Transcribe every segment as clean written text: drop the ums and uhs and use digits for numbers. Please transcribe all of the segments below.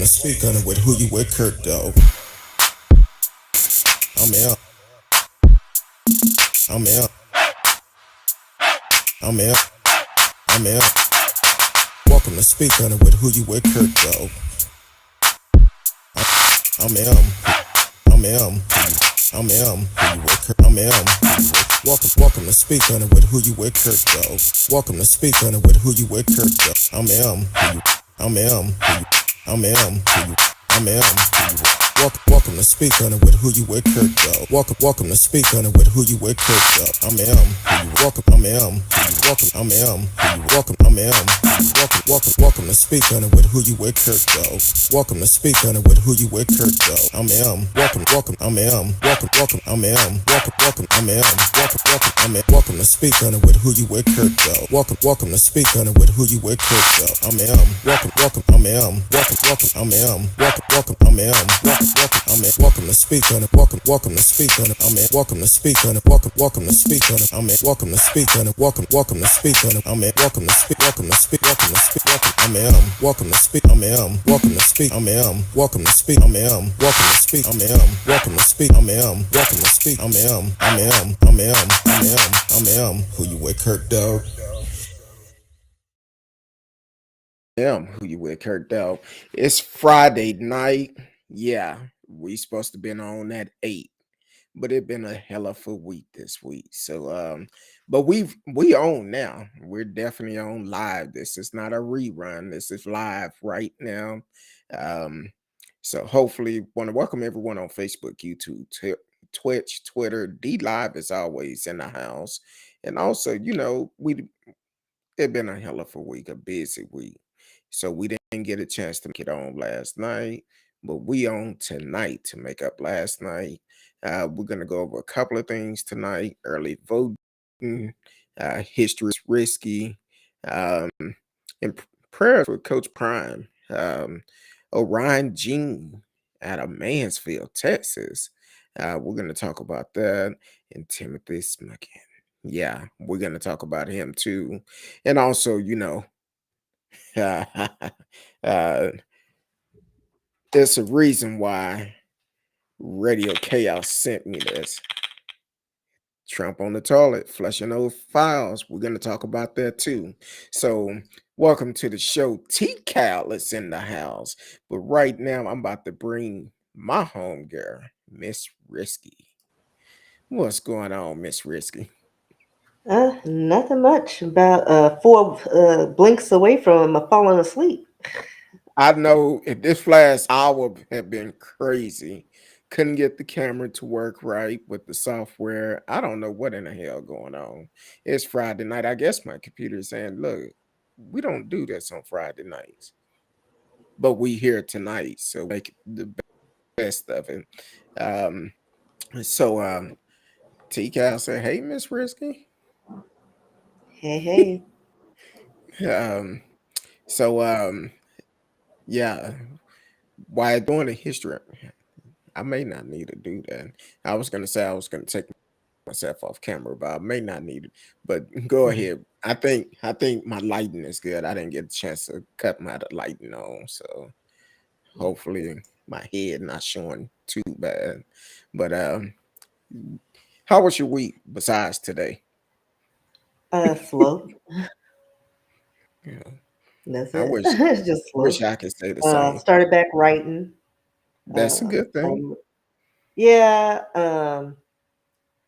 to speak on it with who you with, CurtDog. I'm out. I'm out. I'm out. I'm out. Welcome to speak on it with who you with, CurtDog. I'm out. I'm out. I'm out. Who you with, Kurt? I'm out. Welcome to speak on it with who you with, CurtDog. Welcome to speak on it with who you with, CurtDog. I'm out. I'm out. I'm out. I'm out. Welcome to speak on it with who you with, CurtDog. Welcome to speak on it with who you with, CurtDog. I'm welcome. I'm welcome. I'm welcome. I'm welcome to speak on it with who you with, CurtDog. Welcome to speak on it with who you with, CurtDog. I'm welcome. I'm welcome. I'm welcome. I'm welcome to speak on it with who you with, CurtDog. Welcome to speak on it with who you with, CurtDog. I'm welcome. I'm welcome. I'm welcome. I'm welcome to speak on it. Welcome to speak on it. I'm welcome to speak on it. Welcome to speak on it. I'm welcome to speak on it. Welcome to speak on it. I'm welcome to speak. Welcome to speak. I'm welcome to speak. I'm welcome to speak. I'm welcome to speak. I'm welcome to speak. I'm welcome to speak. I'm welcome to speak. Who you with, CurtDog? Who you with, CurtDog? It's Friday night. Yeah, we supposed to been on at 8, but it been a hell of a week this week. So but we on now. We're definitely on live. This is not a rerun. This is live right now. Um so hopefully want to welcome everyone on Facebook, YouTube, Twitch, Twitter. D Live is always in the house. And also, it been a hell of a week, a busy week. So we didn't get a chance to make it on last night, but we on tonight to make up last night. We're gonna go over a couple of things tonight. Early voting, history is risky, um, and prayers for Coach Prime. Orion Jean out of Mansfield, Texas. We're gonna talk about that. And Timothy Smith. Yeah, we're gonna talk about him too. And also, uh, there's a reason why Radio Chaos sent me this. Trump on the toilet, flushing those files. We're gonna talk about that too. So, welcome to the show. T Cal is in the house, but right now I'm about to bring my home girl, Miss Risky. What's going on, Miss Risky? Nothing much. About four blinks away from falling asleep. I know this last hour have been crazy. Couldn't get the camera to work right with the software. I don't know what in the hell going on. It's Friday night. I guess my computer's saying, look, we don't do this on Friday nights. But we here tonight, so make the best of it. Um, so T Cal said, hey, Miss Risky. Hey, hey. Um, so yeah, while doing the history, I may not need to do that. I was gonna say I was gonna take myself off camera, but I may not need it. But go ahead. I think my lighting is good. I didn't get a chance to cut my lighting on, so hopefully my head not showing too bad. But how was your week besides today? Slow. Yeah, That's I it. wish It's just slow. I could say the same. Started back writing. That's a Uh, good thing. um, yeah.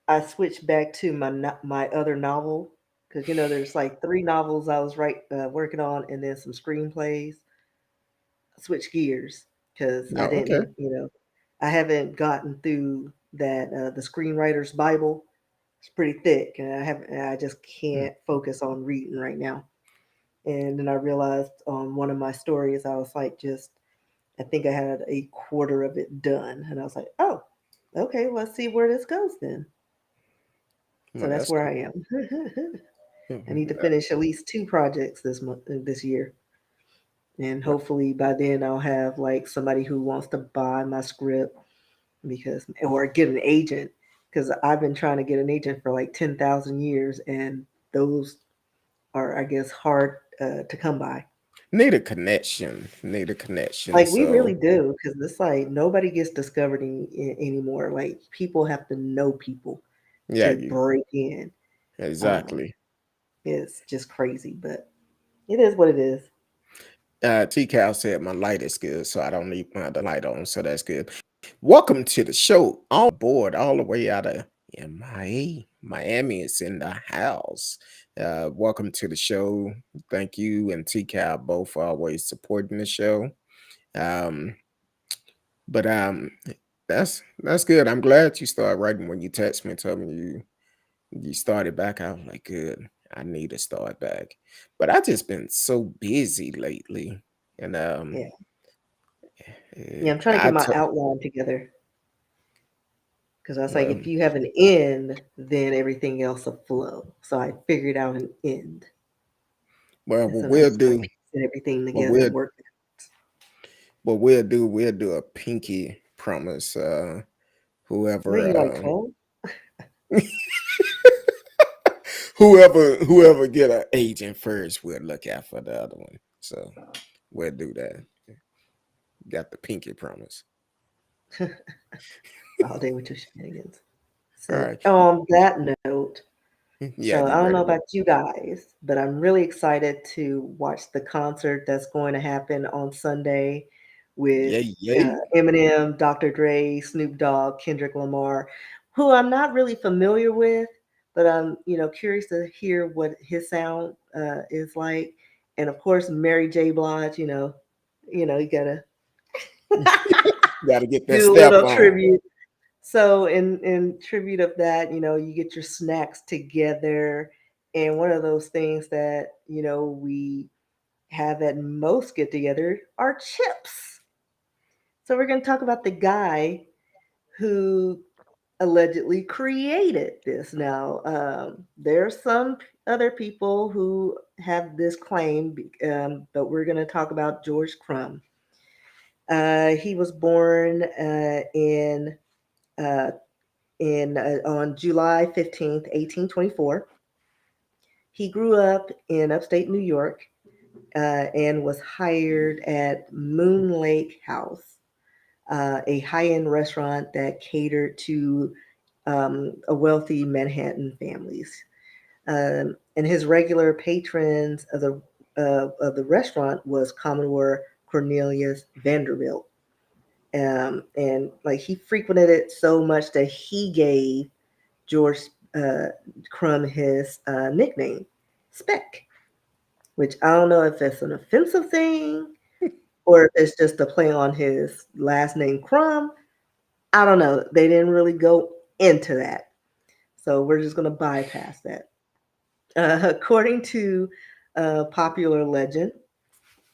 I switched back to my other novel because there's like three novels I was working on, and then some screenplays. Switch gears because No, I okay. didn't, I haven't gotten through that the screenwriter's Bible. It's pretty thick, and I just Hmm. can't focus on reading right now. And then I realized on one of my stories, I was like, I think I had a quarter of it done, and I was like, oh, okay, let's see where this goes then. So Well, that's that's where good. I am. I need to Mhm. finish at least two projects this year, and No, hopefully by then I'll have like somebody who wants to buy my script or get an agent because I've been trying to get an agent for like 10,000 years, and those are, I guess, hard to come by. Need a connection. Need a connection. Like, we So really do, because it's like nobody gets discovered anymore. Like, people have to know people yeah, to you break in. Um, exactly. it's just crazy, but it is what it is. T Cal said my light is good, so I don't need the light on, so that's good. Welcome to the show. All aboard, all the way out of MIA. Miami is in the house. Welcome to the show. Thank you and T Cal both for always supporting the show. Um, but that's good. I'm glad you started writing when you text me and told me you started back. I was like, good. I need to start back. But I just been so busy lately. And Yeah. Yeah, I'm trying to I get my took outline together because I was like, well, if you have an end, then everything else will flow. So I figured out an end. well, And what so now I we'll just start do, piecing everything what together we'll and working. we'll do a pinky promise. What are Whoever you like 12? whoever get an agent first, we'll look out for the other one. So we'll do that. Got the pinky promise. All day with your shenanigans. All So right. on that note, Yeah, so I you don't know ready with about you guys, but I'm really excited to watch the concert that's going to happen on Sunday with yay, yay. Eminem, Dr. Dre, Snoop Dogg, Kendrick Lamar, who I'm not really familiar with, but I'm curious to hear what his sound is like, and of course Mary J. Blige. You gotta Gotta get that do a step little on. tribute. So in tribute of that, you get your snacks together, and one of those things that we have at most get together are chips. So we're going to talk about the guy who allegedly created this. Now, there are some other people who have this claim, but we're going to talk about George Crumb. He was born uh, on July 15th, 1824. He grew up in upstate New York and was hired at Moon Lake House, a high end restaurant that catered to a wealthy Manhattan families. And his regular patrons of the restaurant was Commodore Cornelius Vanderbilt. And like he frequented it so much that he gave George uh, Crumb his nickname, Speck, which I don't know if it's an offensive thing or if it's just a play on his last name, Crumb. I don't know. They didn't really go into that. So we're just going to bypass that. According to popular legend,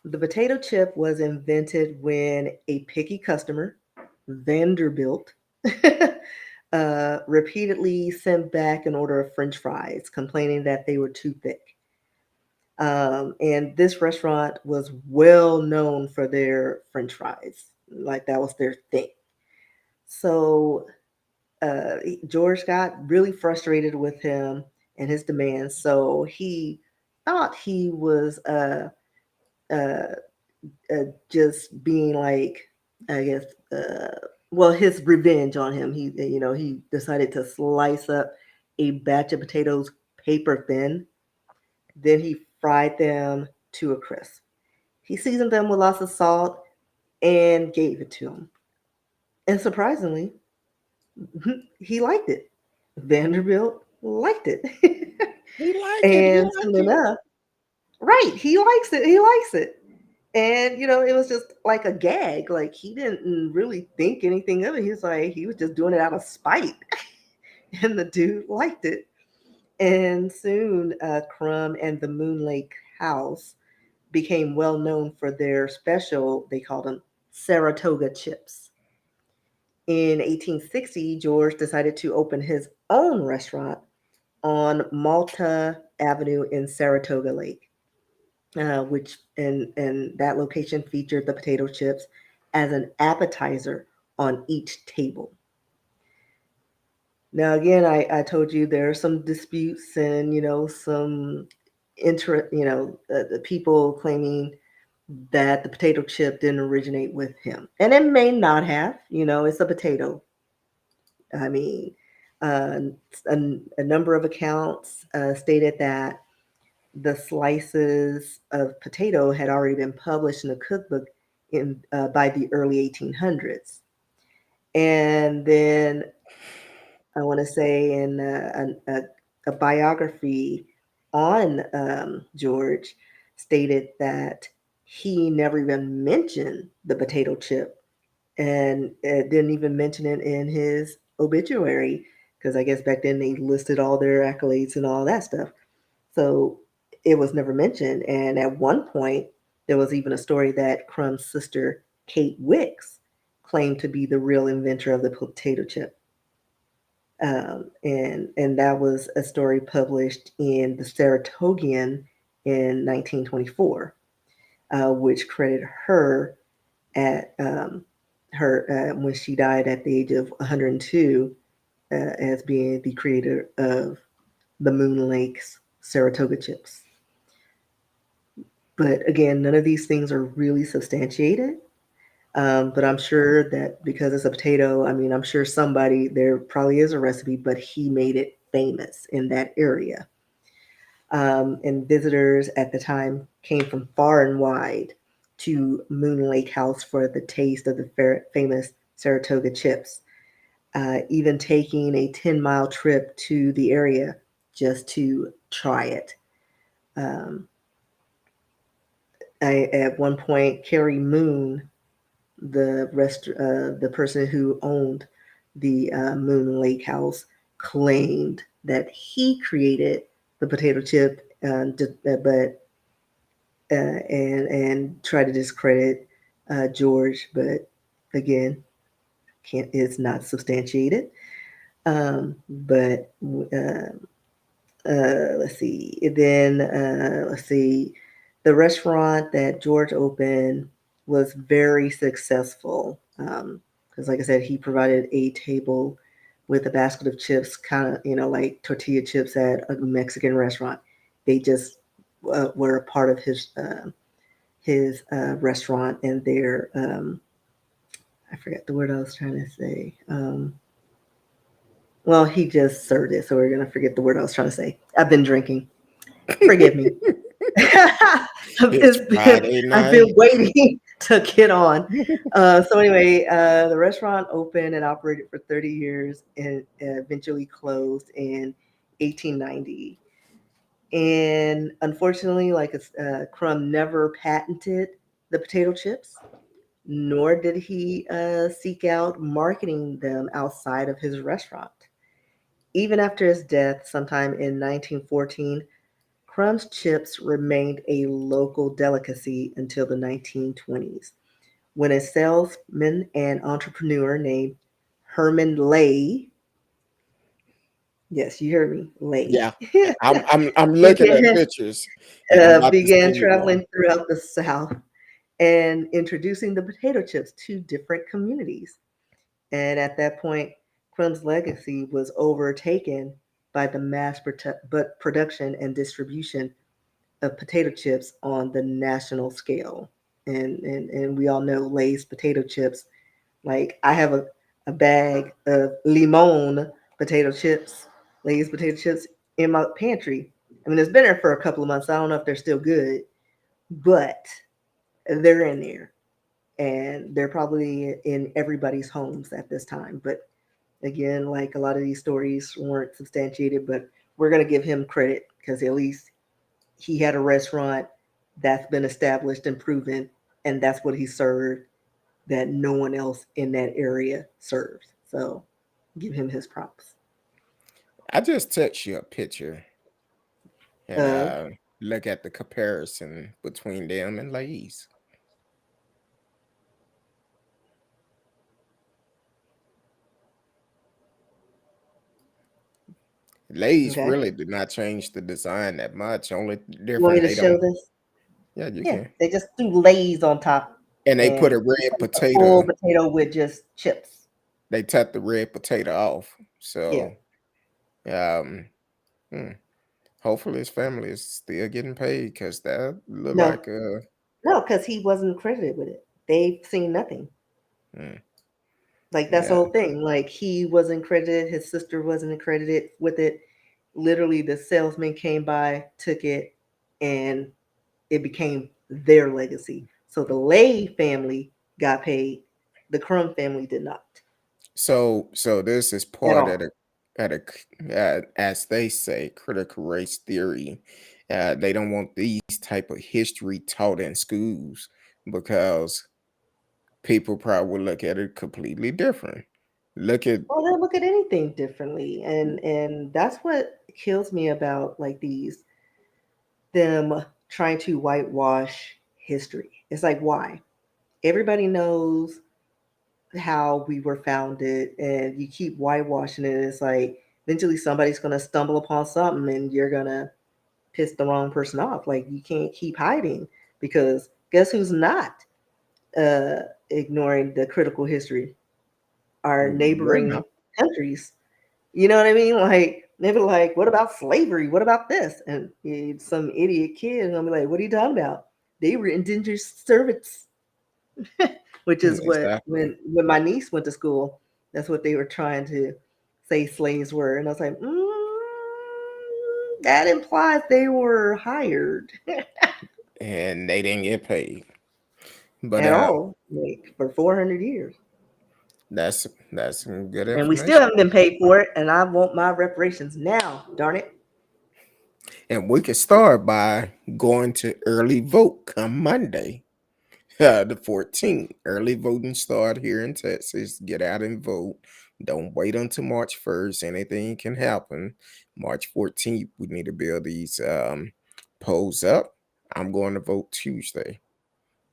the potato chip was invented when a picky customer, Vanderbilt, repeatedly sent back an order of French fries, complaining that they were too thick. And this restaurant was well known for their French fries, like that was their thing. So George got really frustrated with him and his demands. So he thought he was uh, just being like, I guess, well, his revenge on him. He decided to slice up a batch of potatoes paper thin. Then he fried them to a crisp. He seasoned them with lots of salt and gave it to him. And surprisingly, he liked it. Vanderbilt liked it. He like it. He And like soon it. enough, right, he likes it. He likes it. And it was just like a gag. Like he didn't really think anything of it. He was just doing it out of spite. And the dude liked it. And soon Crumb and the Moon Lake House became well known for their special, they called them Saratoga chips. In 1860, George decided to open his own restaurant on Malta Avenue in Saratoga Lake, which and that location featured the potato chips as an appetizer on each table. Now, again, I told you there are some disputes and some interest, the people claiming. that the potato chip didn't originate with him. And it may not have, it's a potato. I mean, uh, a, a number of accounts stated that the slices of potato had already been published in a cookbook by the early 1800s. And then I want to say in a biography on George stated that he never even mentioned the potato chip and didn't even mention it in his obituary because I guess back then they listed all their accolades and all that stuff. So it was never mentioned. And at one point, there was even a story that Crumb's sister, Kate Wicks, claimed to be the real inventor of the potato chip. And that was a story published in the Saratogian in 1924, which credited her at her when she died at the age of 102 as being the creator of the Moon Lake's Saratoga chips. But again, none of these things are really substantiated. But I'm sure that because it's a potato, I mean, I'm sure somebody, there probably is a recipe, but he made it famous in that area. And visitors at the time came from far and wide to Moon Lake House for the taste of the famous Saratoga chips, even taking a 10-mile trip to the area just to try it. Um, at one point, Carrie Moon, the person who owned the Moon Lake House, claimed that he created the potato chip, but and try to discredit George, but again, can't is not substantiated. But let's see. Then let's see. The restaurant that George opened was very successful because, like I said, he provided a table with a basket of chips, kind of like tortilla chips at a Mexican restaurant. They just were a part of his restaurant and their I forget the word I was trying to say. Well, he just served it, so we're gonna forget the word I was trying to say. I've been drinking. Forgive me. It's Friday I've been night. waiting to get on. So anyway, the restaurant opened and operated for 30 years and eventually closed in 1890. And unfortunately, like Crumb never patented the potato chips, nor did he seek out marketing them outside of his restaurant. Even after his death, sometime in 1914, Crumb's chips remained a local delicacy until the 1920s, when a salesman and entrepreneur named Herman Lay, yes, you heard me, Lay, Yeah, I'm looking at began, pictures, and I'm about to began send you one. traveling throughout the South and introducing the potato chips to different communities. And at that point, Crumb's legacy was overtaken by the production and distribution of potato chips on the national scale. And we all know Lay's potato chips. Like I have a bag of limon potato chips, Lay's potato chips in my pantry. I mean, it's been there for a couple of months. I don't know if they're still good, but they're in there. And they're probably in everybody's homes at this time. But again, like a lot of these stories weren't substantiated, but we're going to give him credit because at least he had a restaurant that's been established and proven, and that's what he served that no one else in that area serves. So give him his props. I just text you a picture and Of look at the comparison between them and Lay's. Lay's okay, really did not change the design that much. Only you want me different to they show don't. this? Yeah, you Yeah, can. they just threw Lay's on top, And they put and a it's red like a full potato. potato with just chips. They took the red potato off. Yeah, So um, hmm, hopefully his family is still getting paid because that look no, like No, because he wasn't credited with it. They've seen nothing. Mm, Like that's the yeah. whole thing. Like he wasn't credited, his sister wasn't credited with it. Literally, the salesman came by, took it, and it became their legacy. So the Lay family got paid. The Crumb family did not So this is at part of all. as they say, critical race theory. They don't want these type of history taught in schools because people probably would look at it completely different. Look at Well, they look at anything differently, and that's what kills me about like these them trying to whitewash history. It's like why? Everybody knows how we were founded, and you keep whitewashing it. It's like eventually somebody's gonna stumble upon something, and you're gonna piss the wrong person off. Like you can't keep hiding because guess who's not ignoring the critical history? Our we're neighboring not. countries. You know what I mean? Like they be like, "What about slavery? What about this?" And some idiot kid is gonna be like, "What are you talking about? They were indentured servants," which is what Exactly. when my niece went to school, that's what they were trying to say slaves were, and I was like, that implies they were hired And they didn't get paid. But at all, like for 400 years, that's some good and we still information. haven't been paid for it, and I want my reparations now. Darn it! And we can start by going to early vote come Monday. The 14th. Early voting start here in Texas. Get out and vote. Don't wait until March 1st. Anything can happen. March 14th, we need to build these polls up. I'm going to vote Tuesday.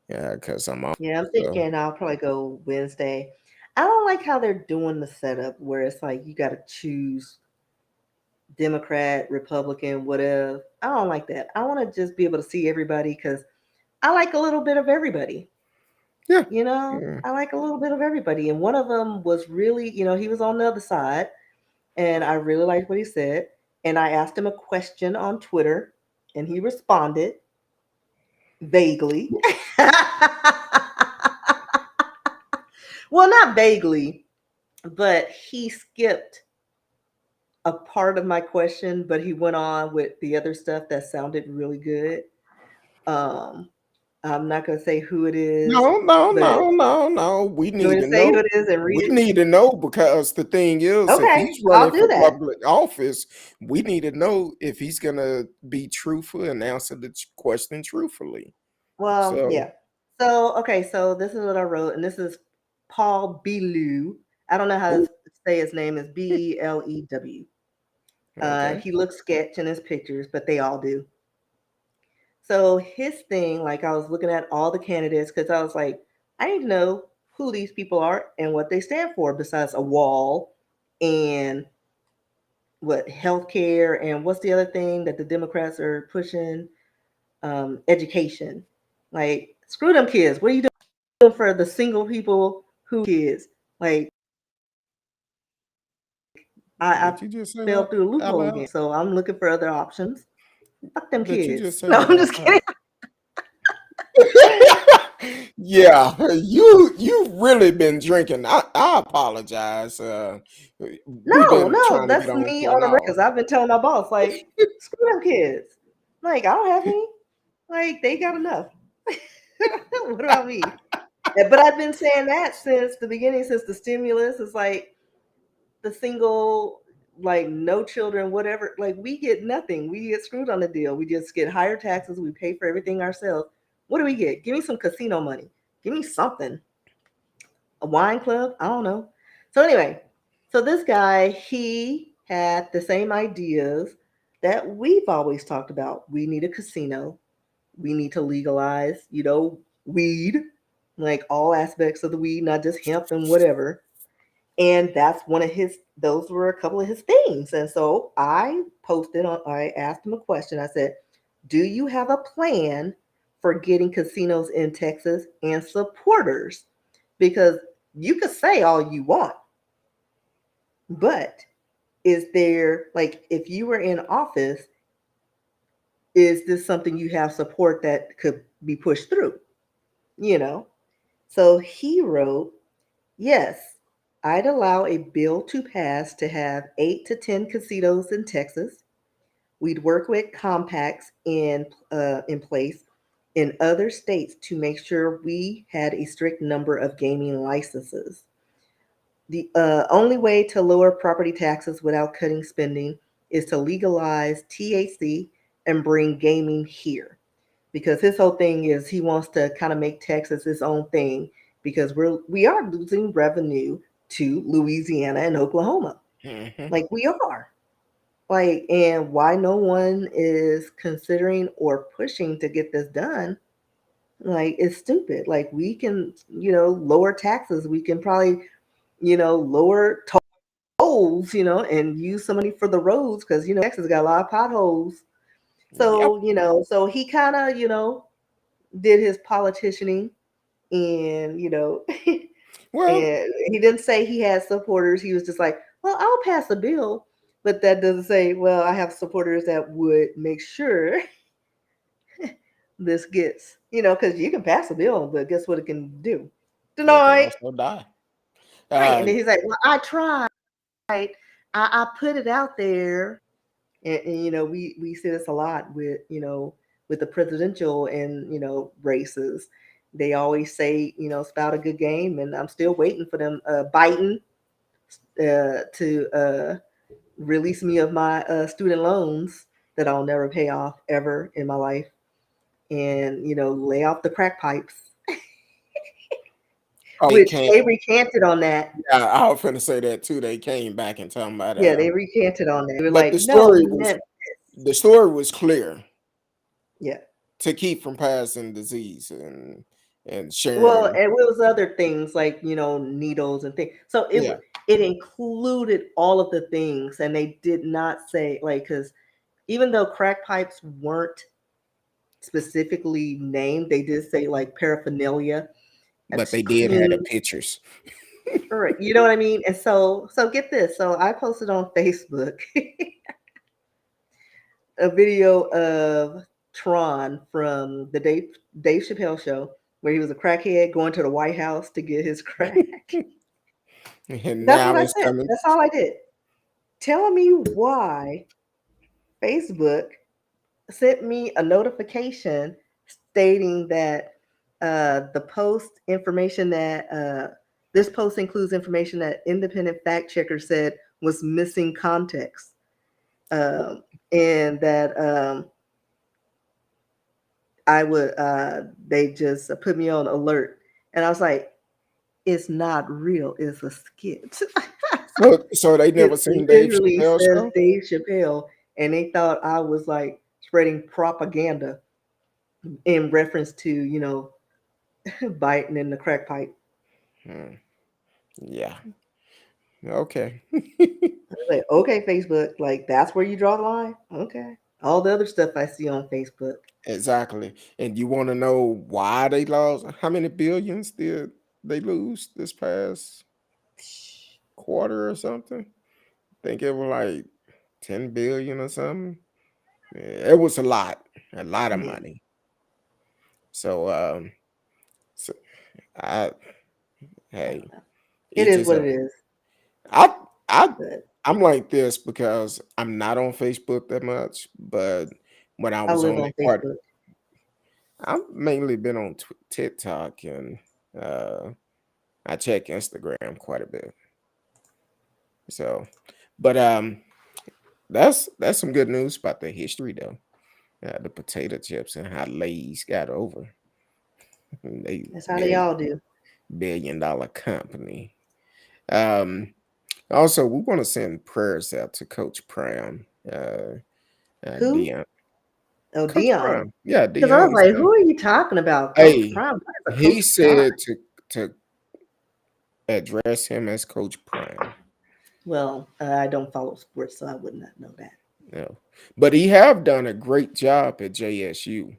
Yeah, because I'm off. Yeah, I'm So, thinking I'll probably go Wednesday. I don't like how they're doing the setup where it's like you got to choose Democrat, Republican, whatever. I don't like that. I want to just be able to see everybody because I like a little bit of everybody. yeah. You know, Yeah. I like a little bit of everybody. And one of them was really, he was on the other side, and I really liked what he said. And I asked him a question on Twitter, and he responded vaguely. Well, not vaguely, but he skipped a part of my question, but he went on with the other stuff that sounded really good. Um, I'm not gonna say who it is, No, no, but no, no, no. We you want need me to to say who know. it is and read We it? need to know because the thing is, if Okay, he's I'll running do for that. public office, we need to know if he's gonna be truthful and answer the question truthfully. Well, So, yeah. So, okay, so this is what I wrote, and this is Paul Belew. I don't know how to ooh, say his name. Is Belew. okay. He looks sketch in his pictures, but they all do. So his thing, like I was looking at all the candidates because I was like, I need to know who these people are and what they stand for, besides a wall and what healthcare and what's the other thing that the Democrats are pushing? Education. Like, screw them kids. What are you doing for the single people who kids? Like, I Did you just say fell that through a out loophole loud? again. So I'm looking for other options. Fuck them Did you kids. just say No, that I'm out just kidding. loud? Yeah, you really been drinking. I apologize. We've No, been no, trying to get that's on me for an on a hour. record. I've been telling my boss, like, screw them kids. Like, I don't have any. Like, they got enough. What about me? But I've been saying that since the beginning, since the stimulus. It's like the single, like, no children, whatever. Like, we get nothing. We get screwed on the deal. We just get higher taxes. We pay for everything ourselves. What do we get? Give me some casino money. Give me something. A wine club? I don't know. So anyway, so this guy, he had the same ideas that we've always talked about. We need a casino. We need to legalize, weed, like all aspects of the weed, not just hemp and whatever. And that's one of his, those were a couple of his things. And so I asked him a question. I said, do you have a plan for getting casinos in Texas and supporters? Because you could say all you want, but is there, like, if you were in office, is this something you have support that could be pushed through? You know? So he wrote, yes, I'd allow a bill to pass to have 8 to 10 casinos in Texas. We'd work with compacts in place in other states to make sure we had a strict number of gaming licenses. The only way to lower property taxes without cutting spending is to legalize THC and bring gaming here. Because his whole thing is he wants to kind of make Texas his own thing because we are losing revenue to Louisiana and Oklahoma. Hmm. Like we are. Like, and why no one is considering or pushing to get this done, like, it's stupid. Like, we can, lower taxes. We can probably, lower tolls, and use some money for the roads because, Texas got a lot of potholes. Yep. So he kind of, did his politicianing and, Well, and he didn't say he had supporters. He was just like, well, I'll pass a bill. But that doesn't say, well, I have supporters that would make sure this gets, because you can pass a bill, but guess what it can do? it can Denied. also die. Right. And Uh, then he's like, well, I tried. I put it out there. And we see this a lot with, with the presidential and, races. They always say, spout a good game. And I'm still waiting for them Biden to release me of my student loans that I'll never pay off ever in my life and lay off the crack pipes, oh, he which can't. they recanted on that. Yeah, I was finna say that too. They came back and talking about Yeah, they recanted on that. They were but like, no, we meant the story was clear yeah. to keep from passing disease and Well, sharing. and it was other things like needles and things. So Yeah, it included all of the things, and they did not say like because even though crack pipes weren't specifically named, they did say like paraphernalia. but they I did have the mean, pictures. right, you know what I mean? And so get this. So I posted on Facebook a video of Tron from the Dave Chappelle show where he was a crackhead going to the White House to get his crack. And That's what now I it's said. coming. That's all I did. Tell me why Facebook sent me a notification stating that the post information that this post includes information that independent fact checker said was missing context, um, and that I would they just put me on alert, and I was like, it's not real, it's a skit. So they It never seen Dave literally Chappelle says show, Dave Chappelle, and they thought I was like spreading propaganda in reference to biting in the crack pipe. hmm. Yeah, okay. I was like, okay, Facebook, like that's where you draw the line. Okay, all the other stuff I see on Facebook. Exactly. And you want to know why they lost? How many billions did they lose this past quarter or something? Think it was like 10 billion or something. Yeah, it was a lot of Yeah, money. So, so I, I hey, don't know. It each is his what it own. is. I, I, But I'm like this because I'm not on Facebook that much, but when I I was live on on it, quite, Facebook. I've mainly been on TikTok and uh, I check Instagram quite a bit. So, but that's some good news about the history though. The potato chips and how Lay's got over. They That's how they all do. $1 billion company. Um, Also, we want to send prayers out to Coach Prime, Who? Dion. Oh, Coach Dion. Prime, yeah, Because I was Dion's like, son. who are you talking about, Coach Hey, Prime? What is a he Coach Prime? said to address him as Coach Prime. Well, I don't follow sports, so I would not know that. No, but he have done a great job at JSU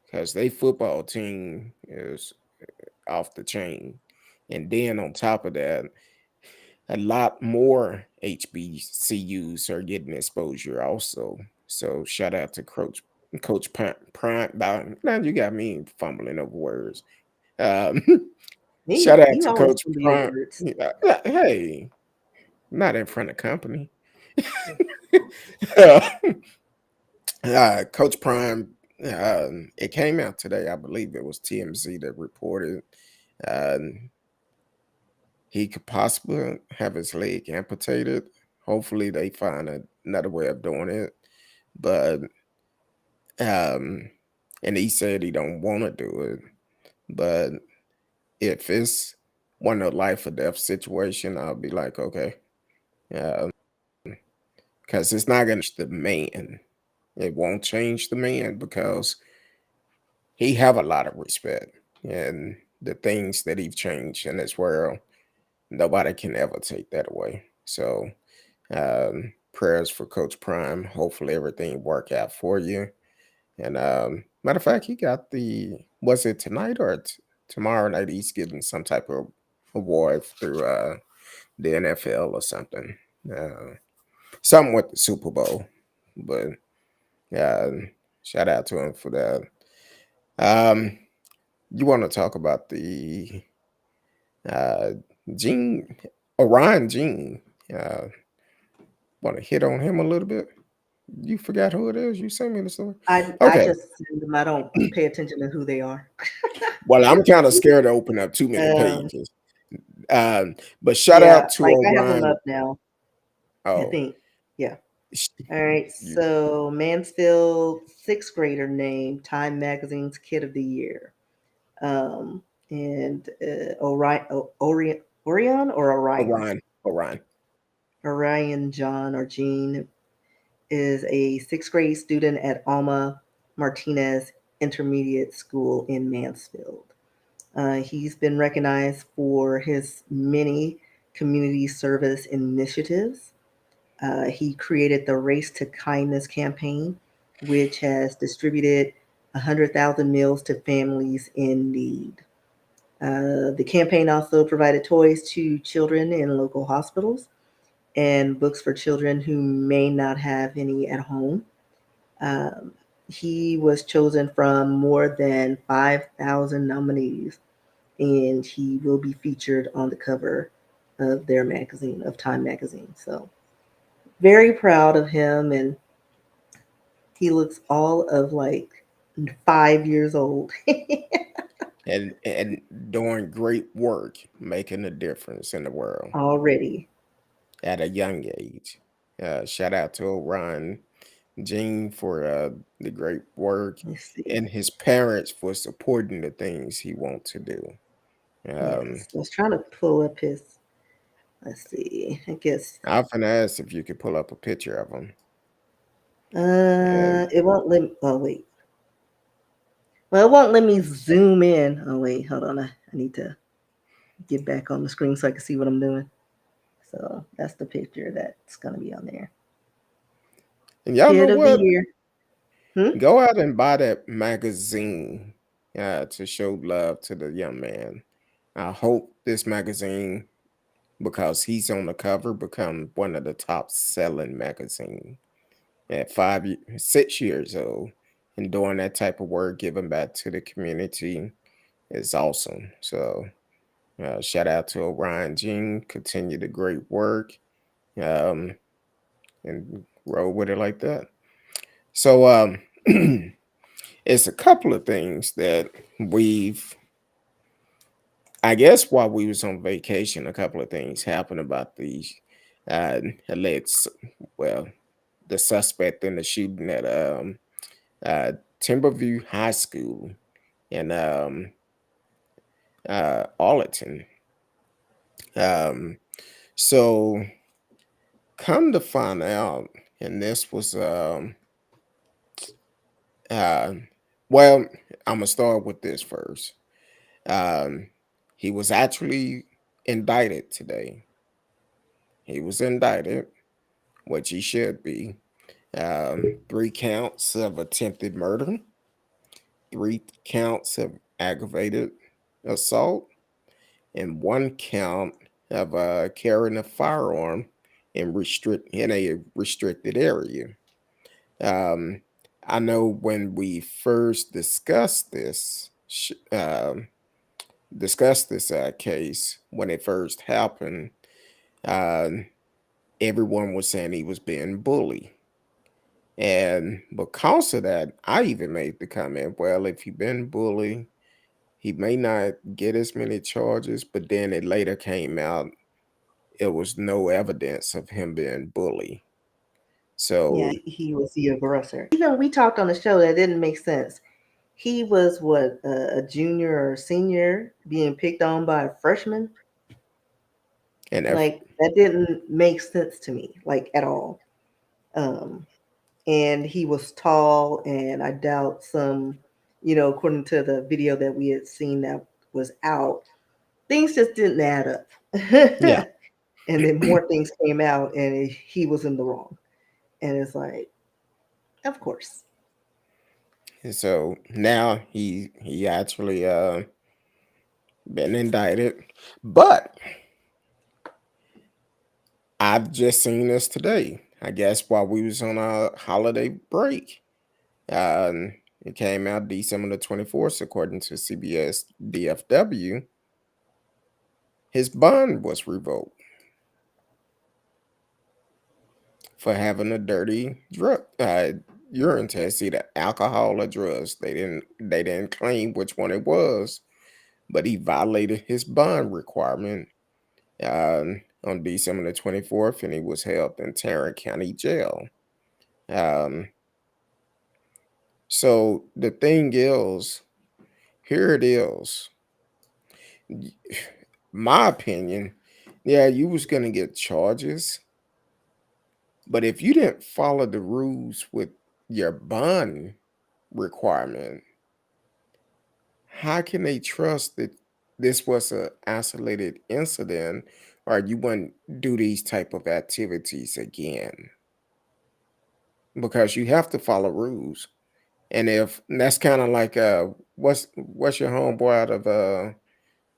because they football team is off the chain, and then on top of that, a lot more HBCUs are getting exposure also. So shout out to Coach. Prime. Now you got me fumbling over words. Um, Me, shout out you to always Coach fumble your Prime. words. Yeah, hey, not in front of company. Coach Prime. It came out today. I believe it was TMZ that reported um, he could possibly have his leg amputated. Hopefully, they find another way of doing it. But um, and he said he don't want to do it. But if it's one of life or death situation, I'll be like, okay, because it's not gonna change the man. It won't change the man because he have a lot of respect and the things that he's changed in this world. Nobody can ever take that away. So prayers for Coach Prime. Hopefully everything work out for you. And matter of fact, he got was it tonight or tomorrow night? He's getting some type of award through the NFL or something. Uh, Something with the Super Bowl. But uh, shout out to him for that. Um, you want to talk about the uh, Gene, Orion Gene? Uh, want to hit on him a little bit? You forgot who it is? You sent me the story. I Okay. just send them. I don't pay attention to who they are. Well, I'm kind of scared to open up too many Um, pages. But shout yeah, out to like I have them Orion. up now. I Oh, think. Yeah. sh- All right. you So Mansfield sixth grader named Time Magazine's Kid of the Year. Um, and Orion or Orion? Orion. Orion John or Jean is a sixth grade student at Alma Martinez Intermediate School in Mansfield. He's been recognized for his many community service initiatives. He created the Race to Kindness campaign, which has distributed 100,000 meals to families in need. The campaign also provided toys to children in local hospitals and books for children who may not have any at home. Um, he was chosen from more than 5,000 nominees, and he will be featured on the cover of their magazine, of Time Magazine. So, very proud of him, and he looks all of like 5 years old. And doing great work, making a difference in the world Already. at a young age. Shout out to Orion Gene for the great work Let's see. and his parents for supporting the things he wants to do. Um, Yes, I was trying to pull up his. Let's see. I guess I often ask if you could pull up a picture of him. And it won't let me. Oh wait. Well, it won't let me zoom in. Oh wait, hold on. I need to get back on the screen so I can see what I'm doing. So that's the picture that's gonna be on there. y'all know Kid of the what? year. Hmm? Go out and buy that magazine to show love to the young man. I hope this magazine, because he's on the cover, become one of the top selling magazine at 6 years old. And doing that type of work, giving back to the community is awesome. So shout out to Orion Jean. Continue the great work um, and roll with it like that. So it's a couple of things that we've, I guess, while we was on vacation, a couple of things happened about these alleged, well, the suspect in the shooting at uh, Timberview High School in Arlington. Um, so come to find out, and this was uh, well, I'm gonna start with this first. Um, he was actually indicted today. He was indicted, which he should be. 3 counts of attempted murder, 3 counts of aggravated assault, and 1 count of carrying a firearm in a restricted area. Um, I know when we first discussed this case when it first happened, uh, everyone was saying he was being bullied. And because of that, I even made the comment, well, if you've been bullied, he may not get as many charges, but then it later came out it was no evidence of him being bullied. Yeah, So, he was the aggressor. Even we talked on the show that didn't make sense. He was what, a junior or senior being picked on by a freshman? and if Like that didn't make sense to me, like at all. Um, and he was tall, and I doubt some, according to the video that we had seen that was out, things just didn't add up. yeah. And then more things came out, and he was in the wrong. And it's like, of course. And so now he actually been indicted. But I've just seen this today. I guess while we was on a holiday break. Um, it came out December the 24th, according to CBS DFW. His bond was revoked for having a dirty drug urine test, either alcohol or drugs. They didn't claim which one it was, but he violated his bond requirement on December the 24th, and he was held in Tarrant County Jail. Um, so the thing is, here it is. My opinion, yeah, you was gonna get charges, but if you didn't follow the rules with your bond requirement, how can they trust that this was a isolated incident or you wouldn't do these type of activities again? Because you have to follow rules. And if and that's kind of like what's your homeboy out of the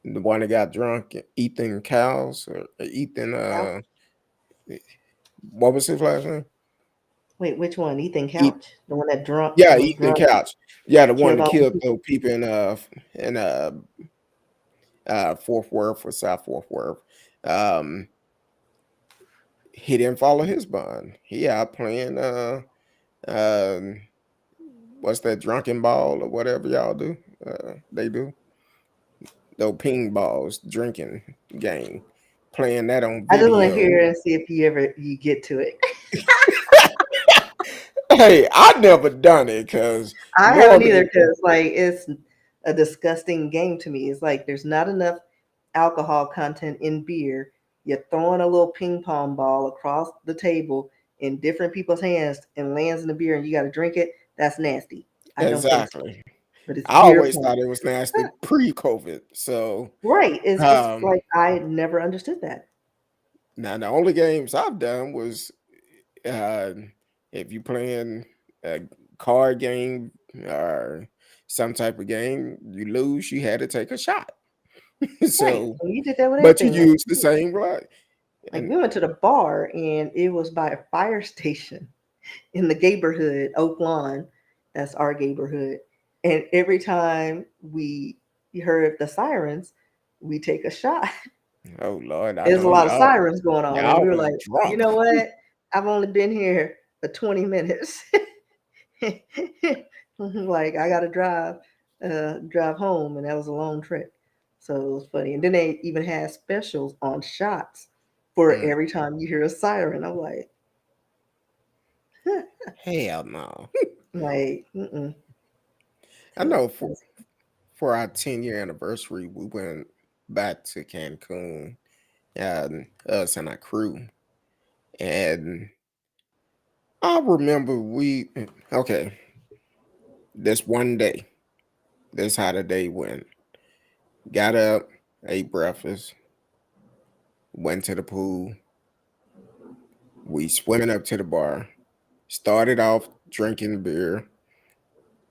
one that got drunk, Ethan Cows or Ethan Couch? what was his last name? Wait, which one? Ethan E- Couch? The one that drunk yeah, was Ethan drunk, Couch. Yeah, the one killed that all the killed people. those people in Fort Worth or South Fort Worth. Um, he didn't follow his bond. He out playing um what's that drunken ball or whatever y'all do? They do those ping balls drinking game, playing that on I just want to video. hear and see if you get to it. Hey, I never done it because I haven't either normally because like it's a disgusting game to me. It's like there's not enough alcohol content in beer. You're throwing a little ping pong ball across the table in different people's hands and lands in the beer and you got to drink it. That's nasty. I don't think so. exactly. But it's I beer always pong. thought it was nasty pre-COVID. So Right. It's just um like I never understood that. now the only games I've done was uh if you playing a card game or some type of game, you lose, you had to take a shot. Right. So And you did that with but you everything. use the same blood. Like And we went to the bar and it was by a fire station in the neighborhood, Oak Lawn. That's our neighborhood. And every time we heard the sirens, we take a shot. oh Lord, I There's a know lot of sirens going on. And y'all we were was like, you drunk. know what? I've only been here for 20 minutes. Like I gotta drive home, and that was a long trip. So it was funny. And then they even had specials on shots for Mm, every time you hear a siren. I'm hell no. like, mm-mm. I So know for our 10-year anniversary, we went back to Cancun, us and our crew. And I remember okay, this one day, this how the day went. Got up, ate breakfast, went to the pool. We swimming up to the bar. Started off drinking beer,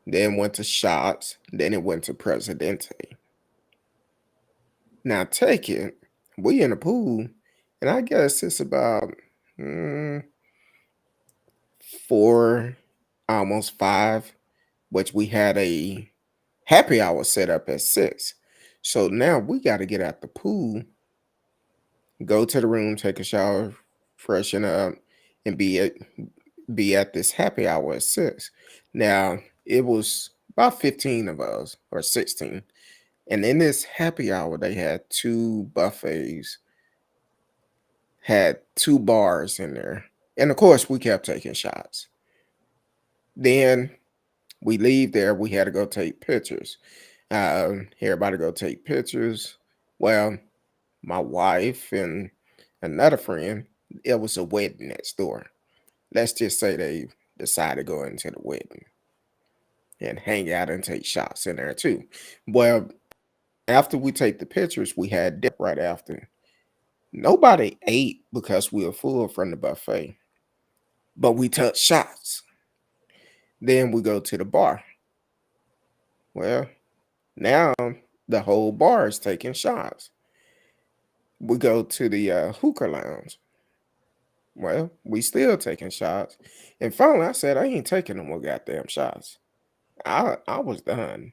then went to shots, then it went to Presidente. Now take it, we in the pool, and I guess it's about mm, 4 almost 5, which we had a happy hour set up at 6. So now we got to get out the pool, go to the room, take a shower, freshen up, and be at this happy hour at 6. Now it was about 15 of us or 16. And in this happy hour, they had 2 buffets, had 2 bars in there. And of course, we kept taking shots. Then we leave there, we had to go take pictures. Everybody go take pictures. Well, my wife and another friend, it was a wedding next door. Let's just say they decided to go into the wedding and hang out and take shots in there too. Well, after we take the pictures, we had dinner right after. Nobody ate because we were full from the buffet, but we took shots. Then we go to the bar. Well, now the whole bar is taking shots. We go to the hookah lounge. Well, we still taking shots. And finally, I said, I ain't taking no more goddamn shots. I was done.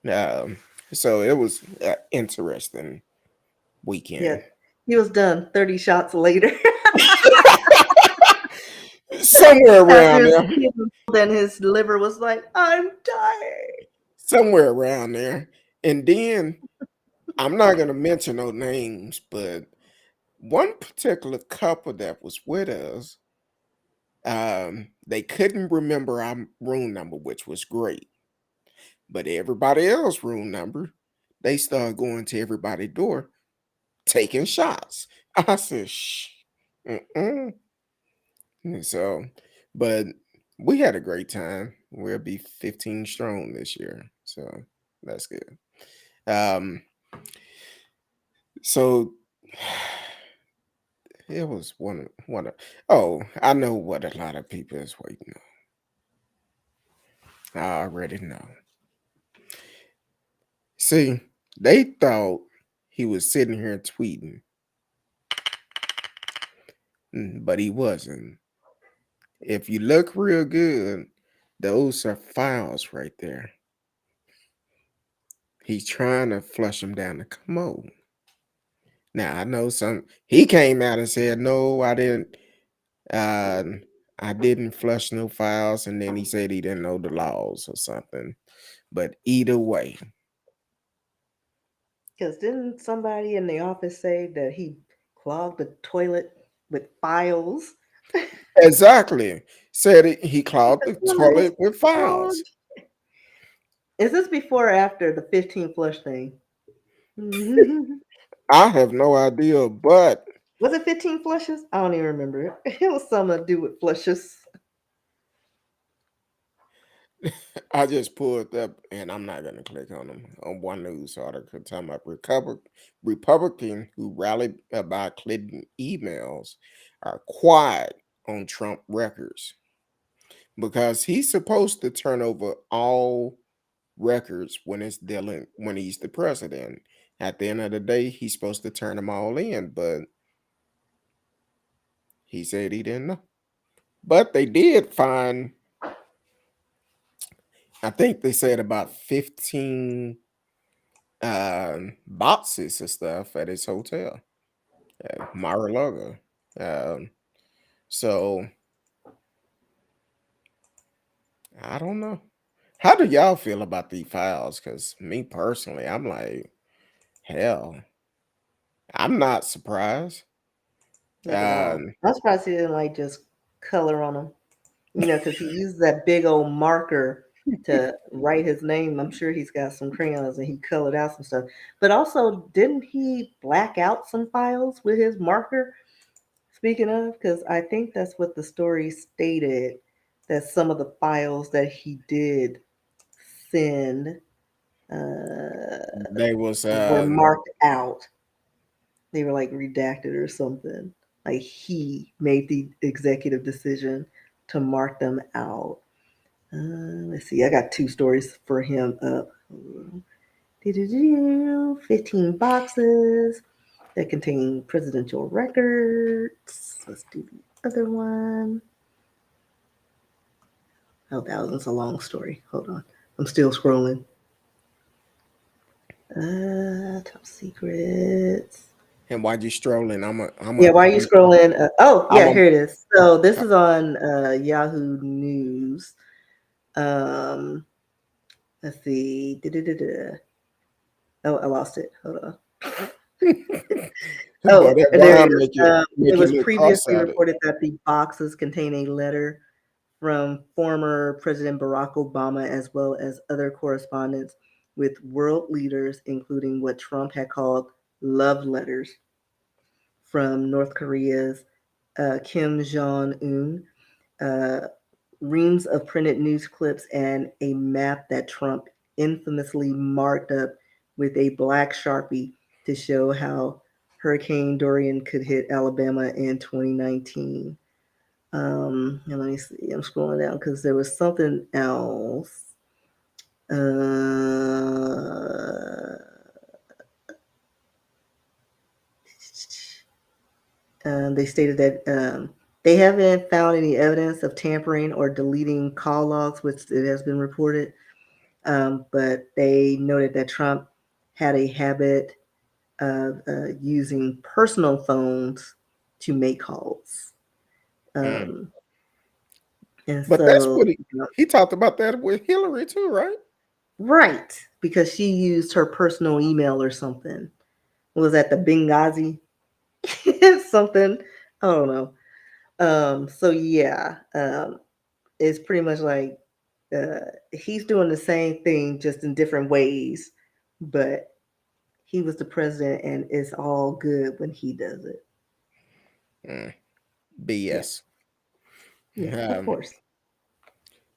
Um, so it was an interesting Yeah, weekend. he was done 30 shots later. Somewhere After around his there. kidney, then his liver was like, I'm dying. Somewhere around there. And then I'm not gonna mention no names, but one particular couple that was with us, they couldn't remember our room number, which was great. But everybody else room number, they started going to everybody's door, taking shots. I said, shh. Mm-mm. And so, but we had a great time. We'll be 15 strong this year. So that's good. Um, so it was one of oh, I know what a lot of people is waiting on. I already know. See, they thought he was sitting here tweeting, but he wasn't. If you look real good, those are files right there. He's trying to flush them down the commode. Now I know some. He came out and said, "No, I didn't. Uh, I didn't flush no files," and then he said he didn't know the laws or something. But either way, Because didn't somebody in the office say that he clogged the toilet with files? exactly. Said he clogged The the toilet was toilet with files. clogged. Is this before or after the 15 flush thing? Was I have no idea, but it 15 flushes? I don't even remember. It was something to do with flushes. I just pulled up, and I'm not going to click on them on one news article talking about Republican who rallied about Clinton emails are quiet on Trump records because he's supposed to turn over all records when he's the president. At the end of the day, he's supposed to turn them all in, but he said he didn't know. But they did find, I think they said about 15 boxes of stuff at his hotel at Mar-a-Lago. Um, so I don't know. How do y'all feel about these files? Because me personally, I'm like, hell, I'm not surprised. Not at all. Um, I'm surprised he didn't like just color on them. Because he used that big old marker to write his name. I'm sure he's got some crayons and he colored out some stuff. But also, didn't he black out some files with his marker? Speaking of, because I think that's what the story stated, that some of the files that he did send they was were marked out. They were like redacted or something. Like he made the executive decision to mark them out. Let's see. I got two stories for him up. 15 boxes that contain presidential records. Let's do the other one. Oh, that was a long story. Hold on. I'm still scrolling. Top secrets. And while you strolling, Yeah, why are you scrolling? Oh, I'm yeah, a, here it is. So this is on Yahoo News. Um, let's see. Da-da-da-da. Oh, I lost it. Hold on. boy, Oh, that there it Ron is. make It you was look previously cross-eyed. reported that the boxes contain a letter from former President Barack Obama, as well as other correspondence with world leaders, including what Trump had called love letters from North Korea's Kim Jong Un, uh, reams of printed news clips, and a map that Trump infamously marked up with a black sharpie to show how Hurricane Dorian could hit Alabama in 2019. And let me see. I'm scrolling down because there was something else. Uh, they stated that they haven't found any evidence of tampering or deleting call logs, which it has been reported. But they noted that Trump had a habit of using personal phones to make calls. Mm. Um, and But that's so, what he talked about that with Hillary too, right? right, because she used her personal email or something. Was that the Benghazi? Something? I don't know. So yeah, it's pretty much like he's doing the same thing just in different ways, but he was the president and it's all good when he does it. Mm, Yeah, BS. yeah, of Um, course.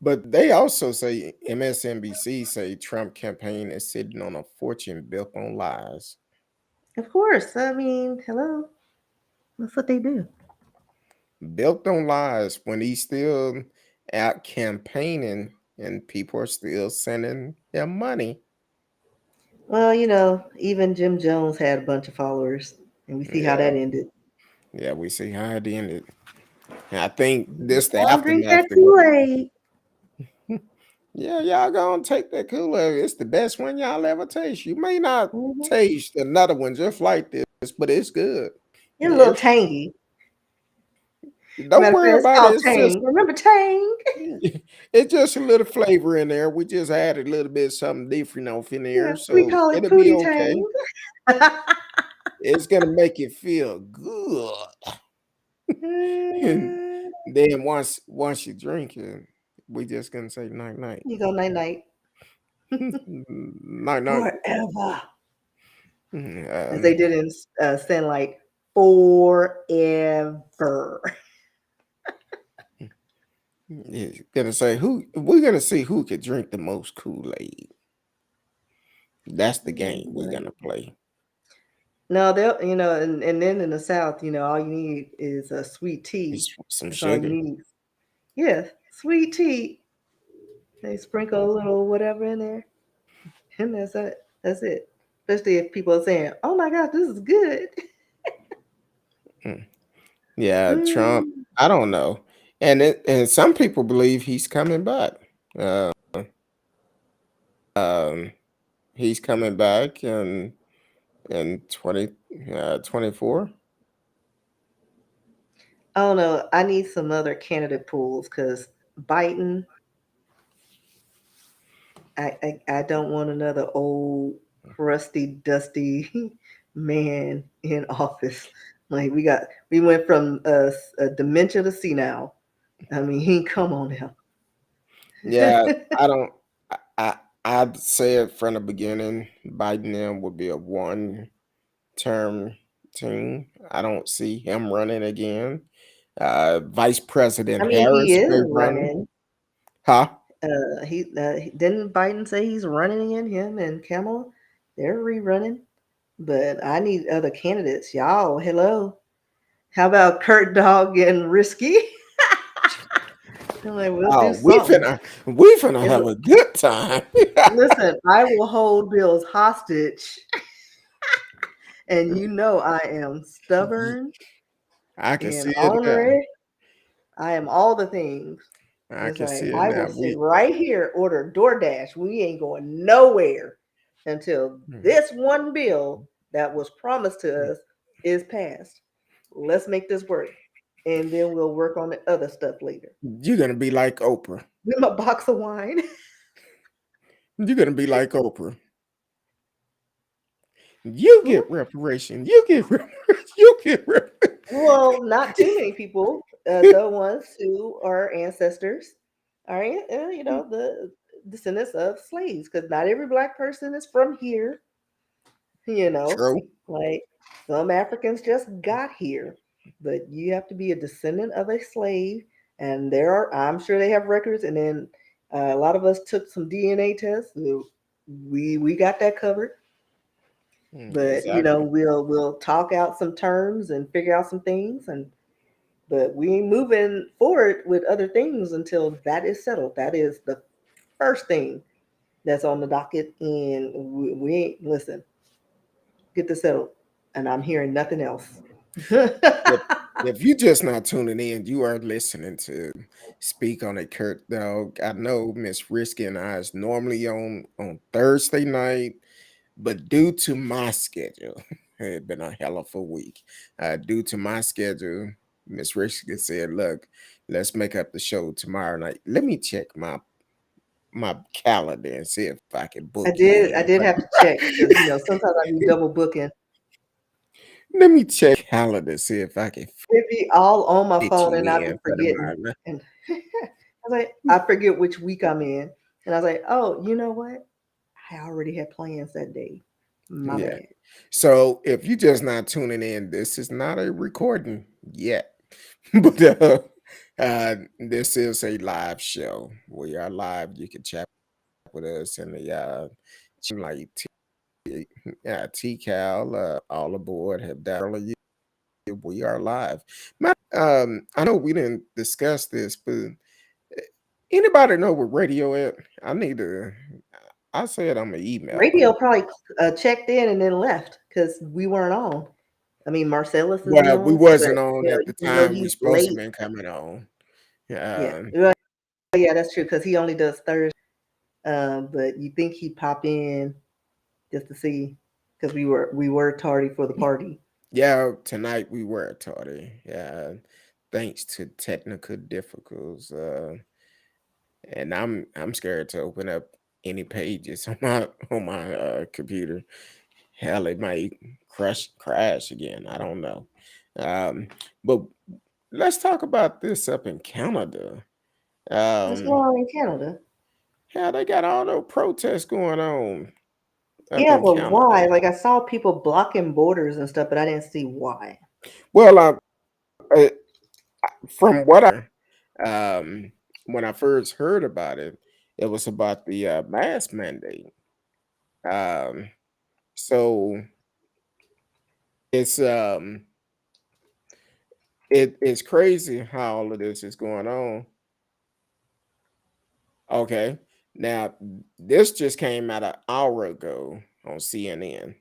but they also say MSNBC say Trump campaign is sitting on a fortune built on lies. Of course. I mean, hello. That's what they do. Built on lies when he's still out campaigning and people are still sending him money. Well, even Jim Jones had a bunch of followers, and we see how Yeah, that ended. yeah, we see how it ended. And I think this the Don't drink aftermath that to Kool what. Aid. Yeah, y'all gonna take that Kool-Aid. It's the best one y'all ever taste. You may not Mm-hmm. taste another one just like this, but it's good. It's a little It's tangy. don't Matter of worry fact, it's about it. called It's just Tang. Remember Tang? it's just a little flavor in there. We just added a little bit something different off in there, Yeah, we so call it it'll be Pootie okay. Tang. It's gonna make you feel good. And Mm, then once you drink it, we just gonna say night night. you go night night. Night night. Forever. As they Um, did in Sin, like, forever. it's gonna say who we're gonna see who could drink the most Kool-Aid. That's the game we're gonna play. No, they'll, and then in the South, all you need is a sweet tea. It's some That's all you sugar. need. Yes, sweet tea. They sprinkle a little whatever in there, and that's it. That's it. Especially if people are saying, "Oh my God, this is good." Mm. Yeah, Trump. Mm. I don't know, and some people believe he's coming back. Uh, um, he's coming back in 2024. I don't know. I need some other candidate pools because Biden, I don't want another old, crusty, dusty man in office. Like we went from a dementia to senile. I mean, come on now. Yeah, I don't. I'd say it from the beginning. Biden then would be a one-term team. I don't see him running again. Vice I President mean, he Harris is may run. running. Huh? Didn't Biden say he's running again? Him and Kamala, they're rerunning. But I need other candidates, y'all. Hello, how about CurtDog and Risky? I'm like, we'll do Oh, something. we finna It's have a good time. Listen. I will hold bills hostage, and I am stubborn I can and see it now. ornery. I am all the things. I It's can like see it I now. will sit right here, order DoorDash. We ain't going nowhere until Mm, this one bill that was promised to mm. us is passed. Let's make this work, and then we'll work on the other stuff later. You're gonna be like Oprah. With my box of wine. You're gonna be like Oprah. You get reparation. You get reparation. You get reparation. Well, not too many people. The ones who are ancestors are, the descendants of slaves, because not every black person is from here. You know, True. like some Africans just got here, but you have to be a descendant of a slave, and I'm sure they have records. And then a lot of us took some DNA tests. So we got that covered. But Exactly. we'll talk out some terms and figure out some things, and but we ain't moving forward with other things until that is settled. That is the first thing that's on the docket, and we ain't listen. Get this settled, and I'm hearing nothing else. If if you just not tuning in, you are listening to Speak on it, Kurt Dog. I know Miss Risky and I is normally on Thursday night, but due to my schedule, it's been a hell of a week. Due to my schedule, Miss Risky said, "Look, let's make up the show tomorrow night. Let me check my calendar and see if I can I book you did. I in. did have to check because sometimes I be double booking. Let me check calendar, see if I can It be all on my fit phone, you and I be in for forgetting. tomorrow." And I was like, I forget which week I'm in, and I was like, oh, you know what? I already had plans that day. My Yeah. bad. So if you just not tuning in, this is not a recording yet, but this is a live show. We are live. You can chat with us in the like T Cal, all aboard have dialed. We are live. I know we didn't discuss this, but anybody know what radio at? I need to. I said I'm gonna email Radio them. probably checked in and then left because we weren't on. I mean, Marcellus isn't Well, we on, but wasn't on at the even though time we he's supposed to late, been coming on. yeah, Um, well, yeah, that's true because he only does Thursday. But you think he'd pop in just to see because we were tardy for the party. yeah, tonight we were tardy. Yeah, thanks to technical difficulties. And I'm scared to open up any pages on my computer. Hell, it might crash again. I don't know. Um, but let's talk about this up in Canada. What's going Um, on in Canada? yeah, they got all those protests going on up Yeah, in but why? Canada. Like I saw people blocking borders and stuff, but I didn't see why. Well, uh, from what um, when I first heard about it, it was about the mask mandate. Um, so it's it's crazy how all of this is going on. Okay, now this just came out an hour ago on CNN.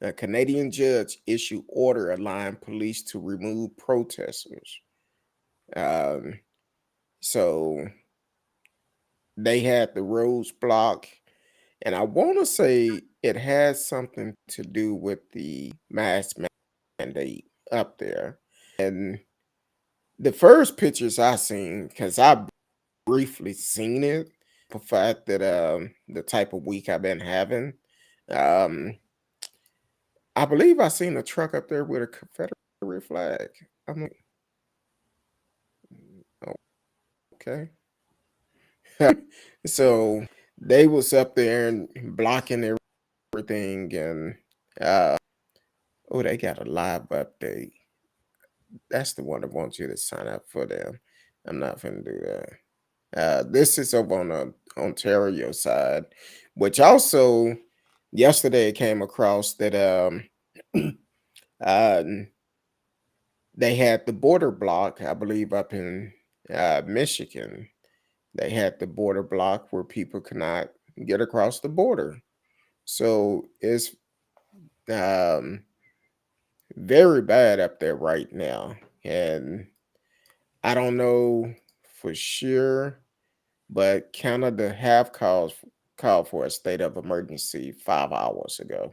A Canadian judge issued order allowing police to remove protesters. Um, so they had the roads blocked, and I want to say it has something to do with the mask mandate up there. And the first pictures I seen, because I briefly seen it, the fact that the type of week I've been having, um, I believe I seen a truck up there with a Confederate flag. I'm like, "Oh, okay." So they was up there and blocking everything, and oh, they got a live update. That's the one that wants you to sign up for them. I'm not gonna do that. This is over on the Ontario side, which also yesterday it came across that uh, they had the border block, I believe, up in Michigan. They had the border block where people could not get across the border. So it's um, very bad up there right now, and I don't know for sure, but Canada have called for a state of emergency 5 hours ago,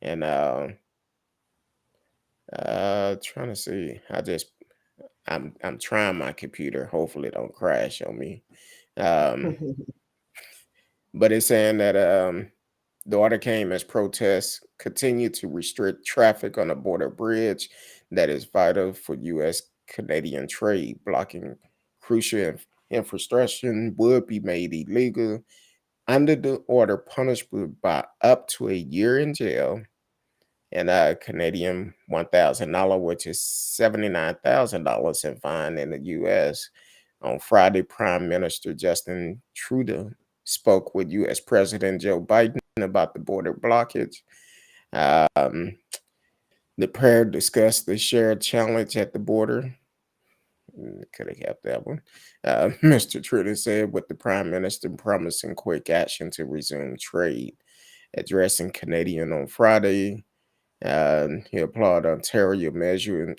and trying to see. I'm trying my computer. Hopefully, it don't crash on me. Um, but it's saying that the order came as protests continue to restrict traffic on a border bridge that is vital for U.S. Canadian trade. Blocking crucial infrastructure would be made illegal under the order, punishable by up to a year in jail and a Canadian $1,000, which is $79,000 in fine in the U.S. On Friday, Prime Minister Justin Trudeau spoke with U.S. President Joe Biden about the border blockage. Um, the pair discussed the shared challenge at the border. Could have kept that one. Mr. Trudeau said, with the Prime Minister promising quick action to resume trade. Addressing Canadian on Friday, he applauded Ontario measure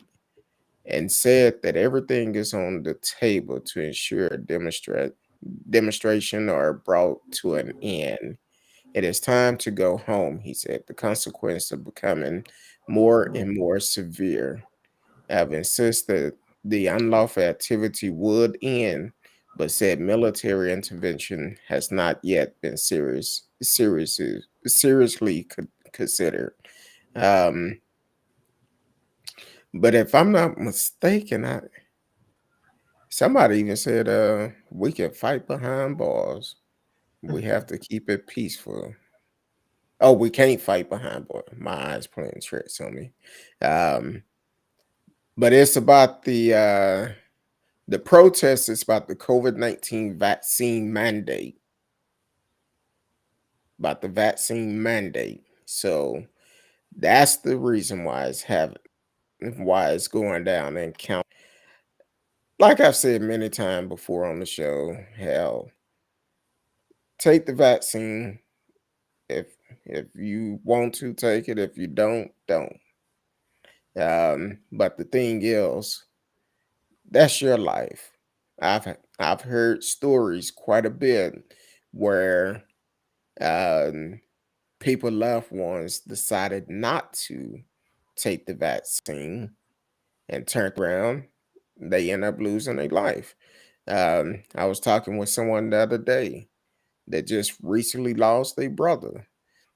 and said that everything is on the table to ensure demonstration are brought to an end. It is time to go home, he said. The consequences are becoming more and more severe. Have insisted the unlawful activity would end, but said military intervention has not yet been seriously considered. Um, but if I'm not mistaken, somebody even said we can fight behind bars. We have to keep it peaceful. Oh, we can't fight behind bars. My eyes playing tricks on me. Um, but it's about the protest is about the COVID-19 vaccine mandate. About the vaccine mandate. So that's the reason why it's going down in count. Like I've said many times before on the show, hell, take the vaccine if if you want to take it. If you don't. But the thing is, that's your life. I've heard stories quite a bit where um, people, loved ones, decided not to take the vaccine and turned around. They end up losing their life. I was talking with someone the other day that just recently lost their brother.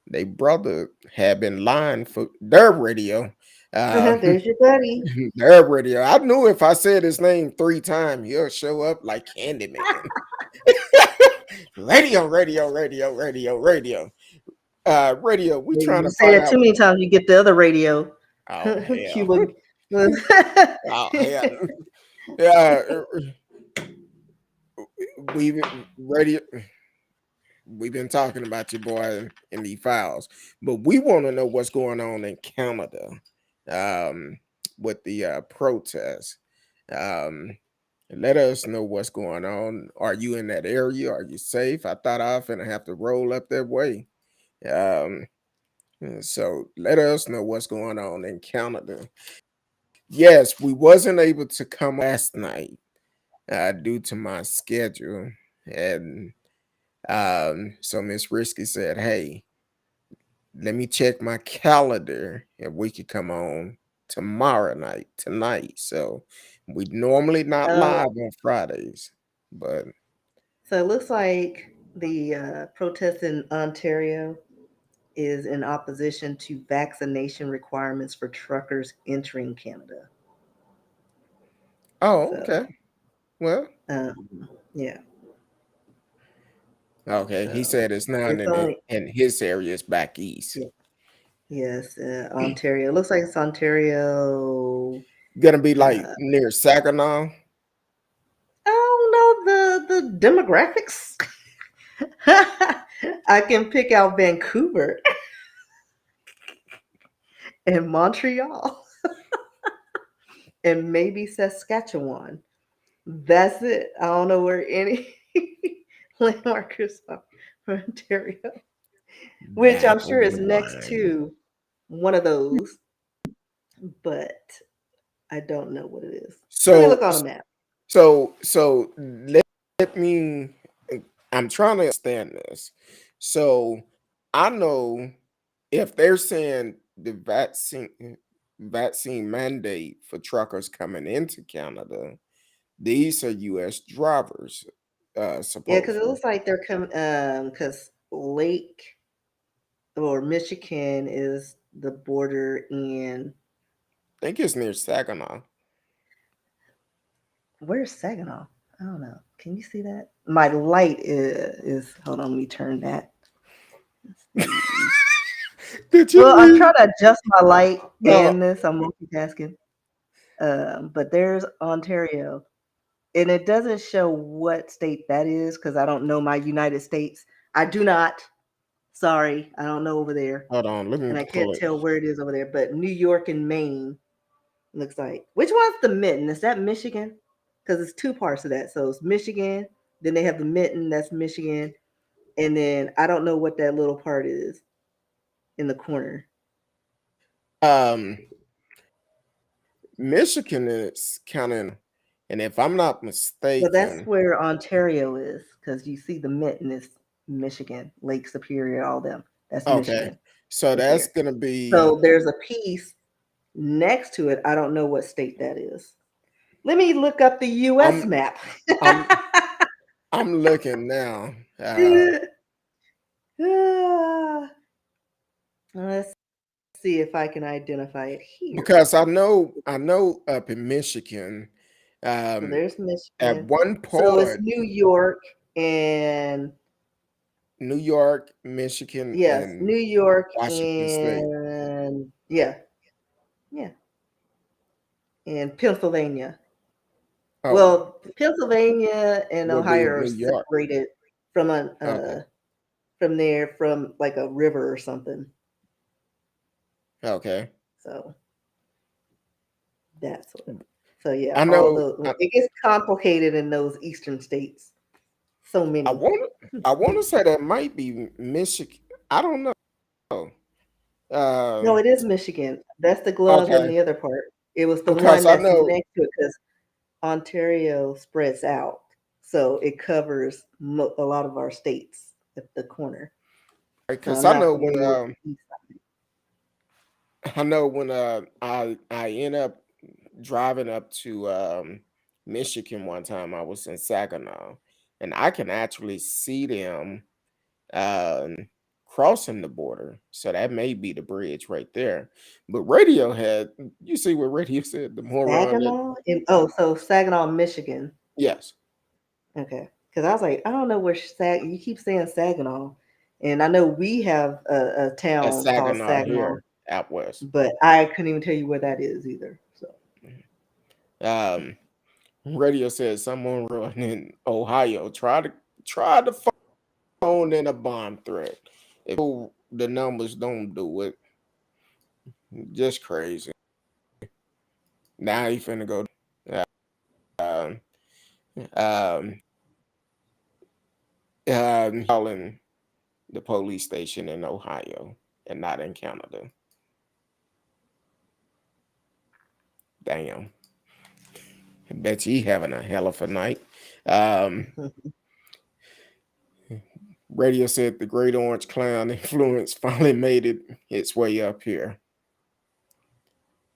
Their brother had been lying for their radio. Uh, There's your buddy. their radio. I knew if I said his name 3 times, he'll show up like Candyman. Radio, radio, radio, radio, radio. Radio. We Yeah, trying you to say find that too out. many times, you get the other radio. Oh hell. Cuba. Oh hell. Yeah. We radio. We've been talking about your boy in the files, but we want to know what's going on in Canada with the protests. Um, let us know what's going on. Are you in that area? Are you safe? I thought I was gonna have to roll up that way. Um, so let us know what's going on in Canada. Yes, we wasn't able to come last night due to my schedule, and so Miss Risky said, "Hey, let me check my calendar if we could come on tomorrow night, tonight." So we normally not live Oh, on Fridays, but so it looks like the protest in Ontario is in opposition to vaccination requirements for truckers entering Canada. oh, okay. So, Well, yeah. okay. He So said it's not it's in only in his area. It's back east. yeah, yes, Ontario. It looks like it's Ontario. Gonna be like Uh, near Saginaw. I don't know the demographics. I can pick out Vancouver and Montreal and maybe Saskatchewan. That's it. I don't know where any landmarkers are for Ontario, which I'm Back sure over is the next line. to one of those, but I don't know what it is. Let me So look on a map. So let me. I'm trying to understand this. So I know if they're saying the vaccine mandate for truckers coming into Canada, these are U.S. drivers, Yeah, because it supposedly. looks like they're coming. Because Lake or Michigan is the border, and I think it's near Saginaw. where's Saginaw? I don't know. Can you see that? My light is hold on, let me turn that. Let's see. Did you Well, I'm read? trying to adjust my light Uh, and this. I'm multitasking. But there's Ontario, and it doesn't show what state that is because I don't know my United States. I do not. Sorry, I don't know over there, hold on, let me and I pull can't it. tell where it is over there. But New York and Maine looks like. Which one's the mitten? Is that Michigan? Because it's two parts of that. So it's Michigan. Then they have the mitten. That's Michigan, and then I don't know what that little part is in the corner. Um, Michigan is kind of, and if I'm not Well, that's mistaken, where Ontario is because you see the mitten is Michigan, Lake Superior, all them. That's okay, Michigan so right that's there. gonna be. So there's a piece next to it. I don't know what state that is. Let me look up the U.S. I'm map. I'm I'm looking now. Ah, let's see if I can identify it here. Because I know up in Michigan, So um, there's at Michigan. one So it's point, New York and New York, Michigan, yes, and New York Washington State. and yeah, yeah, and Pennsylvania. Oh, Well, Pennsylvania and would be Ohio in are New York. separated from a Okay, from there from like a river or something. okay. So that's what. So yeah, I all know. those it gets complicated in those eastern states. So I many. want. I want to say that might be Michigan. I don't know. No, Um, it is Michigan. That's the gloves and okay, the other part. It was the because one I that's know. next to it because Ontario spreads out, so it covers a lot of our states at the corner. So Because I'm I not know when familiar with the east side. I end up driving up to Michigan one time. I was in Saginaw, and I can actually see them um, crossing the border. So that may be the bridge right there. But Radiohead, you see what Radio said, the moron that Saginaw? Oh, so Saginaw, Michigan. yes, Okay. Because I was like, I don't know where you keep saying Saginaw. And I know we have a that's town called Saginaw Saginaw, here out west. but I couldn't even tell you where that is either. So Um, Radio said someone run in Ohio tried to phone in a bomb threat. If the numbers don't do it, just crazy. Now he finna go um, um, calling the police station in Ohio and not in Canada. Damn. I bet you he having a hell of a night. Um, Radio said the Great Orange Clown influence finally made its way up here.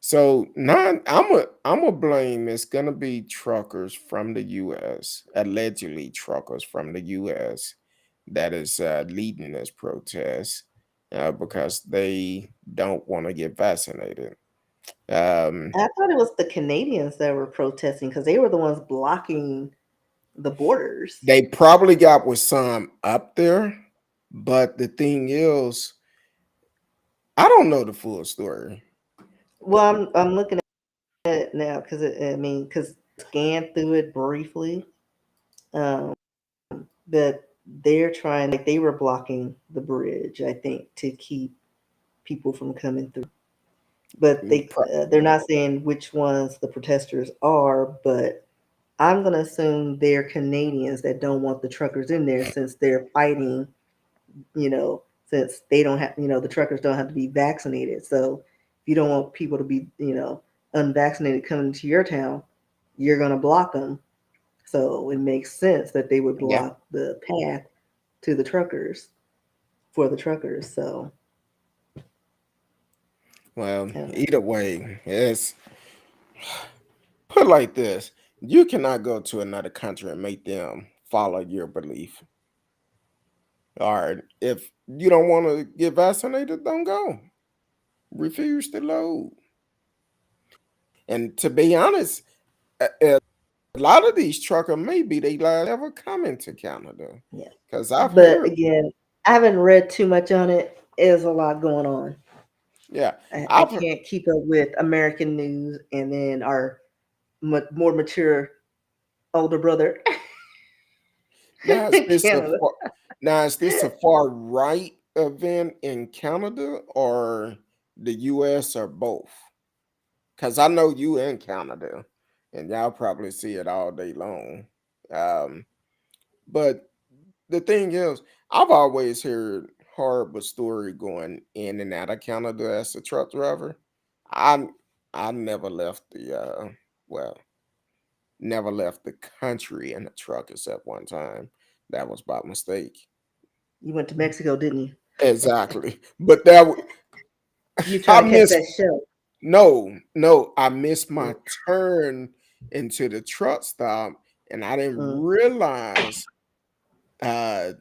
So now I'm a blame. It's gonna be truckers from the U.S. Allegedly truckers from the U.S. that is leading this protest because they don't want to get vaccinated. Um, I thought it was the Canadians that were protesting because they were the ones blocking the borders. they probably got with some up there, but the thing is, I don't know the full story. Well, I'm looking at it now because I mean because scanned through it briefly, um, that they're trying like they were blocking the bridge. I think to keep people from coming through. But they're not saying which ones the protesters are. But I'm gonna assume they're Canadians that don't want the truckers in there since they're fighting. You know, since they don't have the truckers don't have to be vaccinated. So if you don't want people to be unvaccinated coming to your town, you're gonna block them. So it makes sense that they would Yeah. block the path to the truckers for the truckers. So Well, uh, either way, it's put like this: you cannot go to another country and make them follow your belief. All right, if you don't want to get vaccinated, don't go. Refuse to load. And to be honest, a lot of these truckers may be they last ever coming to Canada, yeah. because I've But heard, again, I haven't read too much on it. There's a lot going on. yeah, I I've can't keep up with American news and then our more mature older brother now is in this a Canada. now is this a far right event in Canada or the U.S. or both? Because I know you in Canada, and y'all probably see it all day long. Um, but the thing is, I've always heard horrible story going in and out of Canada as a truck driver. I I never left the well, never left the country in a truck except one time. That was by mistake. You went to Mexico, didn't you? Exactly. But that You trying I to catch missed that show? no, I missed Mm, my turn into the truck stop and I didn't mm. realize uh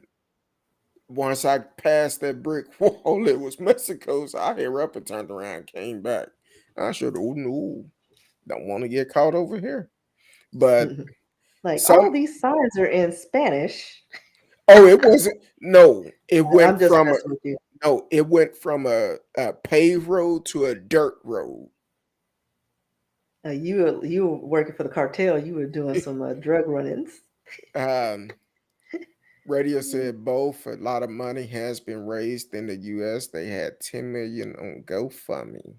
once I passed that brick wall, it was Mexico. So I hit up and turned around, came back. I should have, no, don't want to get caught over here. But Like all some, these signs are in Spanish. oh, it wasn't, no, it went I'm just from messing with you. it went from a paved road to a dirt road. You were working for the cartel. You were doing some drug run-ins. um, Radio said both. A lot of money has been raised in the U.S. They had 10 million on GoFundMe.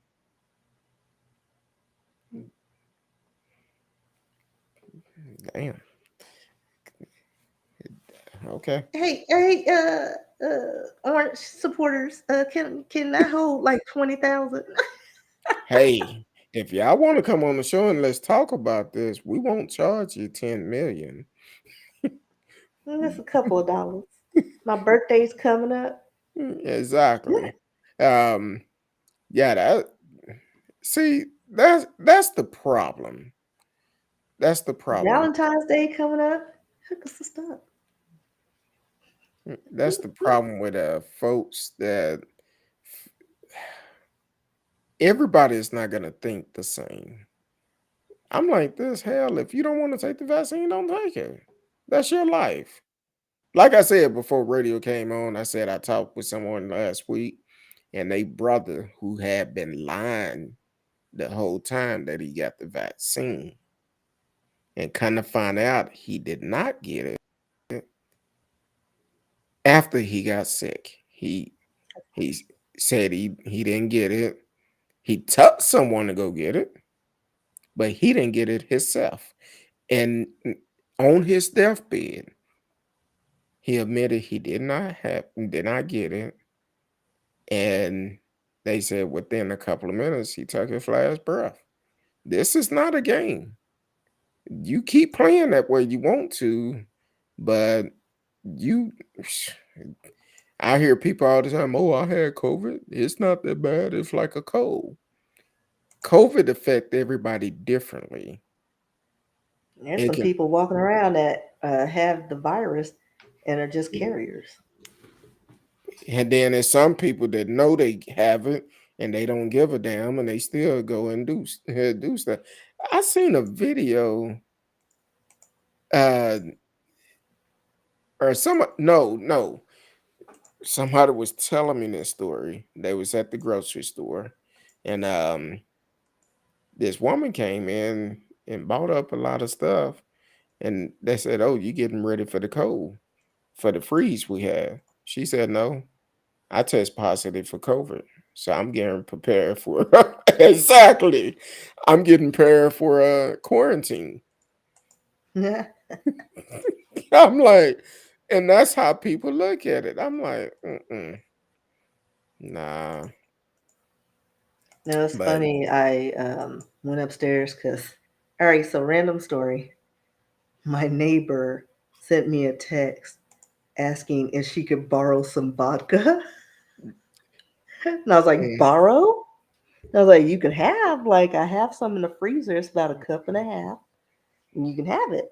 Damn. Okay. Hey, hey, orange supporters, can I hold like 20,000? Hey, if y'all want to come on the show and let's talk about this, we won't charge you 10 million. That's a couple of dollars. My birthday's coming up. Exactly. Um, yeah, that see, that's the problem. That's the problem. Valentine's Day coming up. Hook us up. That's the problem with folks that everybody is not gonna think the same. I'm like this, hell, if you don't want to take the vaccine, don't take it. That's your life. Like I said before radio came on, I said I talked with someone last week and they brother who had been lying the whole time that he got the vaccine and kind of find out he did not get it after he got sick. He said he didn't get it. He took someone to go get it, but he didn't get it himself. And on his deathbed, he admitted he did not get it. And they said within a couple of minutes he took his last breath. This is not a game. You keep playing that way you want to, but you I hear people all the time, oh, I had COVID. It's not that bad. It's like a cold. COVID affect everybody differently. There's It some can, people walking around that have the virus and are just carriers. and then there's some people that know they have it and they don't give a damn and they still go and do stuff. I seen a video, uh, or some no, somebody was telling me this story. They was at the grocery store, and this woman came in and bought up a lot of stuff, and they said, "Oh, you getting ready for the cold, for the freeze we have?" She said, "No, I test positive for COVID, so I'm getting prepared for exactly. I'm getting prepared for a quarantine." No, I'm like, and that's how people look at it. I'm like, nah, it's but funny. I went upstairs because, all right, so random story. my neighbor sent me a text asking if she could borrow some vodka. And I was like, Mm. borrow? I was like, you can have, like, I have some in the freezer. It's about a cup and a half, and you can have it.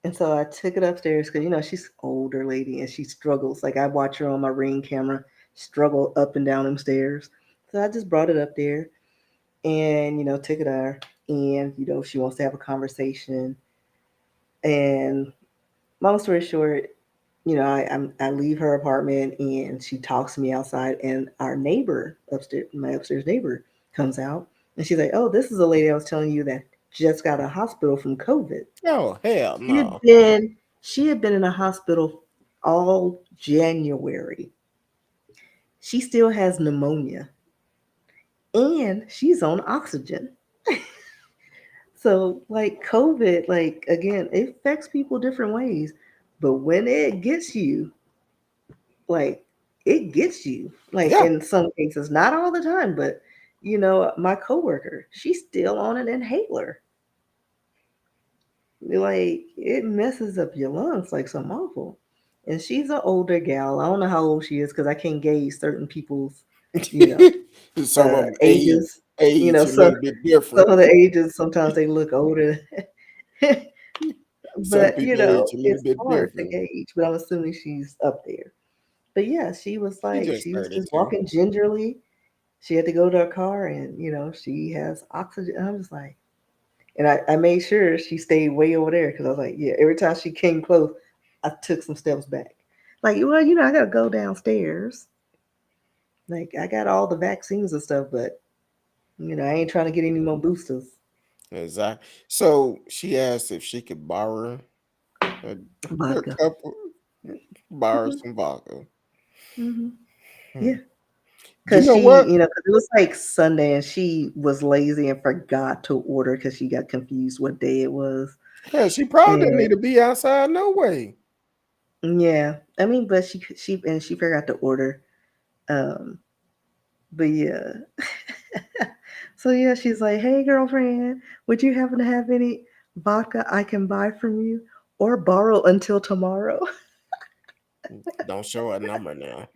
And so I took it upstairs because, she's an older lady and she struggles. Like, I watch her on my Ring camera struggle up and down them stairs. So I just brought it up there and, took it to her. And, she wants to have a conversation. And long story short, I leave her apartment and she talks to me outside, and our neighbor upstairs, my upstairs neighbor, comes out and she's like, "Oh, this is a lady I was telling you that just got a hospital from COVID." Oh hell She had no! been she had been in a hospital all January. She still has pneumonia and she's on oxygen. So like COVID, like again, it affects people different ways. But when it gets you, like it gets you. Like Yeah, in some cases, not all the time, but my coworker, she's still on an inhaler. Like it messes up your lungs like something awful. And she's an older gal. I don't know how old she is because I can't gauge certain people's, you know, some of them ages. age a So little bit different. some of the ages sometimes they look older. Some But people age a little it's bit hard to different. gauge. But I'm assuming she's up there. But yeah, She just she was just 32. walking gingerly. She had to go to her car and she has oxygen. And I'm just like, and I made sure she stayed way over there because I was like, yeah, every time she came close, I took some steps back. Like, well, I gotta go downstairs. Like I got all the vaccines and stuff, but I ain't trying to get any more boosters. Exactly. So she asked if she could borrow a, a Vodka. couple, borrow Hmm. some vodka. Hmm. Hmm. Yeah. You Cause know she, what? cause it was like Sunday and she was lazy and forgot to order because she got confused what day it was. Yeah, she probably didn't And need to be outside no way. yeah, I mean, but she forgot to order. Um, but yeah. So yeah, she's like, "Hey girlfriend, would you happen to have any vodka I can buy from you or borrow until tomorrow?" Don't show a number now.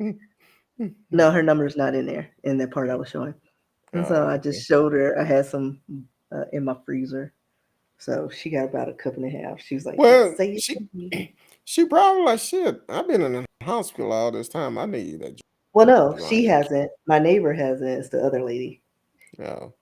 No, her number's not in there in that part I was showing. And so Oh, I okay. just showed her I had some in my freezer. So she got about a cup and a half. She was like, Well, "Just say it she to me." she probably like shit. I've been in the hospital all this time. I need a Well, no, she drink. hasn't. My neighbor hasn't. It's the other lady. Oh,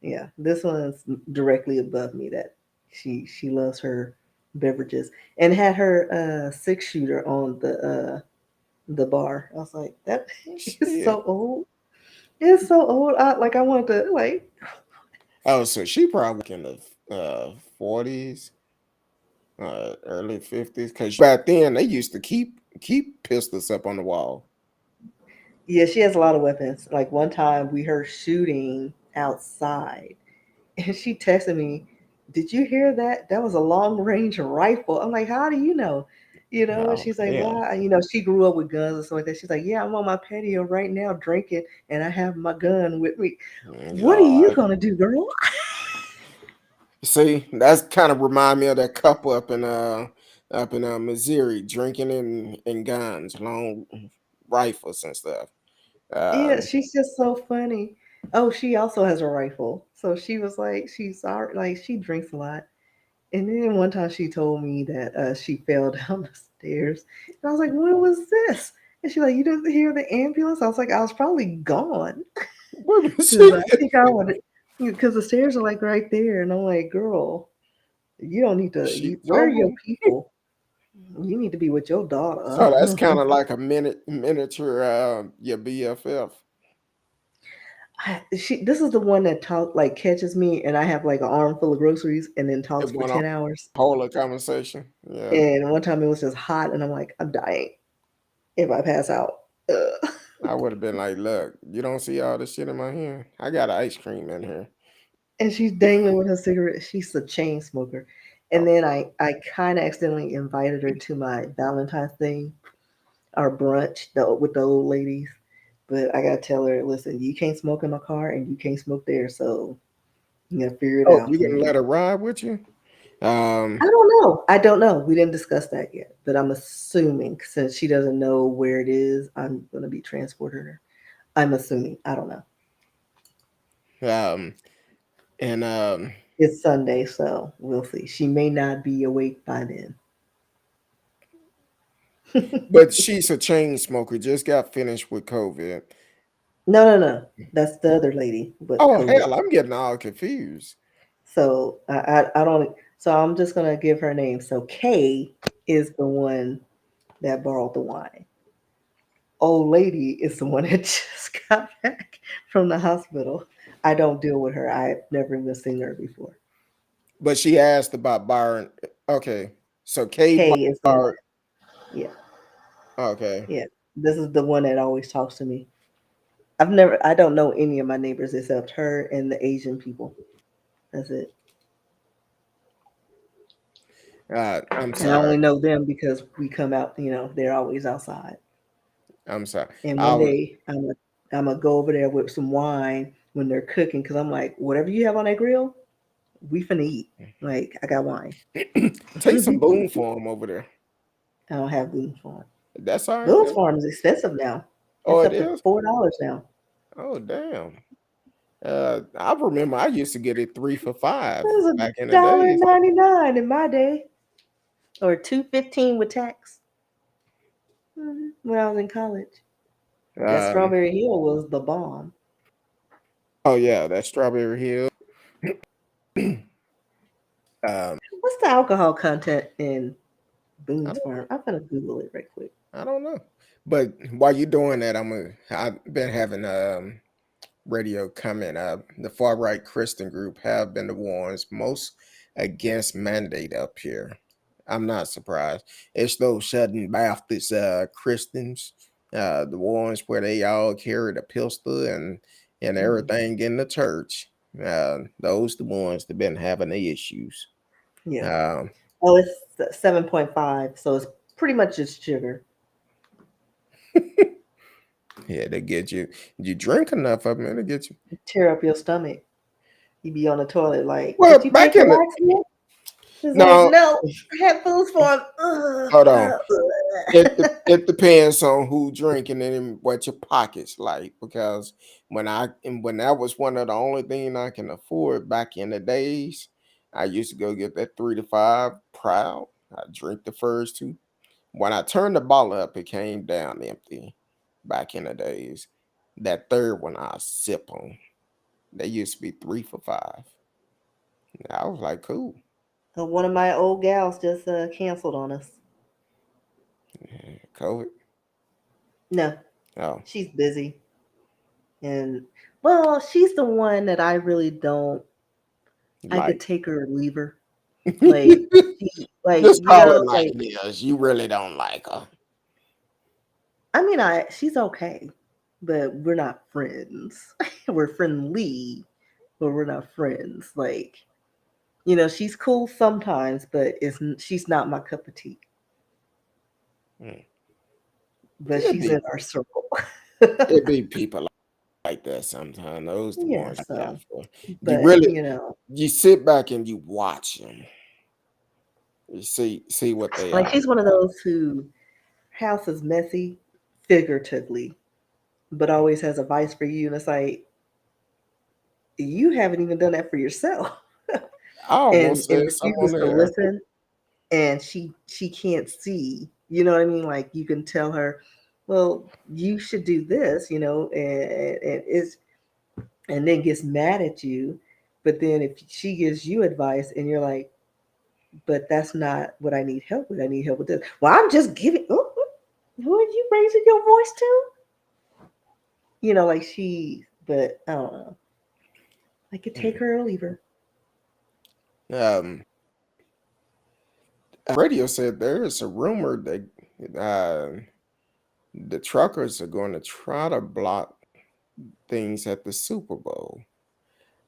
Yeah, this one's directly above me. That she loves her beverages and had her 6 shooter on the bar. I was like, that is shit. so old. It's so old. I wanted to like. Oh, so she probably in the 40s, early 50s. Because back then they used to keep pistols up on the wall. Yeah, she has a lot of weapons. Like one time we heard shooting outside, and she texted me, "Did you hear that? That was a long range rifle." I'm like, "How do you know?" And Oh she's like, hell, "Why?" She grew up with guns and stuff like that. She's like, "Yeah, I'm on my patio right now drinking, and I have my gun with me." What are you God. gonna do, girl? See, that's kind of remind me of that couple up in Missouri drinking and guns, long rifles and stuff. Yeah, Um, she's just so funny. Oh, she also has a rifle. So she was like, like she drinks a lot. And then one time she told me that she fell down the stairs. And I was like, when was this? And she's like, you didn't hear the ambulance? I was like, I was probably gone. what was Because I she? think I would, because the stairs are like right there. And I'm like, girl, you don't need to, She where are your tumbled. people? You need to be with your daughter. Oh, that's kind of like a miniature your BFF. This is the one that like catches me and I have like an arm full of groceries and then It talks for went on 10 hours. whole conversation. Yeah, And one time it was just hot and I'm like, I'm dying if I pass out. Ugh. I would have been like, look, you don't see all this shit in my hand. I got ice cream in here. And she's dangling with her cigarette. She's a chain smoker. And Oh, then I kind of accidentally invited her to my Valentine's thing, our brunch with the old ladies. But I gotta tell her, listen, you can't smoke in my car and you can't smoke there, so you gotta figure it oh, out. you gonna let her ride with you? Um, I don't know. I don't know. We didn't discuss that yet, but I'm assuming since she doesn't know where it is, I'm going to be transporting her. I'm assuming. I don't know. um, and It's Sunday, so we'll see. She may not be awake by then. but she's a chain smoker. Just got finished with COVID. No, no, no. That's the other lady with Oh COVID. hell, I'm getting all confused. So I don't. So I'm just gonna give her name. So Kay is the one that borrowed the wine. Old lady is the one that just got back from the hospital. I don't deal with her. I've never even seen her before. But she asked about Byron. Okay, so Kay Kay is the one. Bart. Yeah, Okay, yeah. This is the one that always talks to me. I've never. I don't know any of my neighbors except her and the Asian people. That's it. I'm And I only sorry. know them because we come out. They're always outside. I'm sorry. And I one was day I'm gonna go over there with some wine when they're cooking because I'm like, whatever you have on that grill, we finna eat. Like I got wine. take some I Boone for him over there. don't have Boone's Farm. That's all right Boone's then. Farm is expensive now. Oh, It's it up to is. $4 now. Oh, damn. I remember I used to get it 3 for $5 It was a back in the dollar days. 99 in my day, or 2.15 with tax. When I was in college. That Um, Strawberry Hill was the bomb. oh yeah, that Strawberry Hill. Um, What's the alcohol content in I Boone's don't, Farm? I'm gonna Google it right quick. I don't know. But while you're doing that, I've been having radio comment up. The far right Christian group have been the ones most against mandate up here. I'm not surprised. It's those Southern Baptist Christians, the ones where they all carry the pistol and Mhm. everything in the church. Those the ones that been having the issues. Yeah. Um, Oh, it's 7.5, so it's pretty much just sugar. yeah, they get you. You drink enough of them, it'll get you. Tear up your stomach. You be on the toilet like, Well, did you back take your in the laxative? It's like, no, no, I had foods for him. hold on. Ugh. It depends on who drinking and what your pockets like. Because when that was one of the only thing I can afford back in the days, I used to go get that 3 to 5 proud. I drink the first two. When I turned the bottle up, it came down empty. Back in the days, that third one I sip on. They used to be 3 for $5. I was like, cool. One of my old gals just canceled on us. COVID. No, Oh, she's busy. And, well, she's the one that I really don't, I could like take her or leave her. Like, just call it like it is. You really don't like her. I mean, she's okay, but we're not friends. We're friendly, but we're not friends. Like, she's cool sometimes, but she's not my cup of tea. Mm. But It'd she's be in our circle. it'd be people like that sometimes. Those the Yeah, ones you got so, for. You but really you sit back and you watch them. You see what they like are. she's one of those who house is messy, figuratively, but always has advice for you, and it's like you haven't even done that for yourself, I and almost said something on refuses to there. listen, and she can't see. You know what I mean? Like you can tell her, well, you should do this, and then gets mad at you. But then if she gives you advice and you're like, but that's not what I need help with. I need help with this. Well, I'm just giving. Oh, who are you raising your voice to? Like but I don't know. I could take Mm. her or leave her. Um, radio said there is a rumor that the truckers are going to try to block things at the Super Bowl.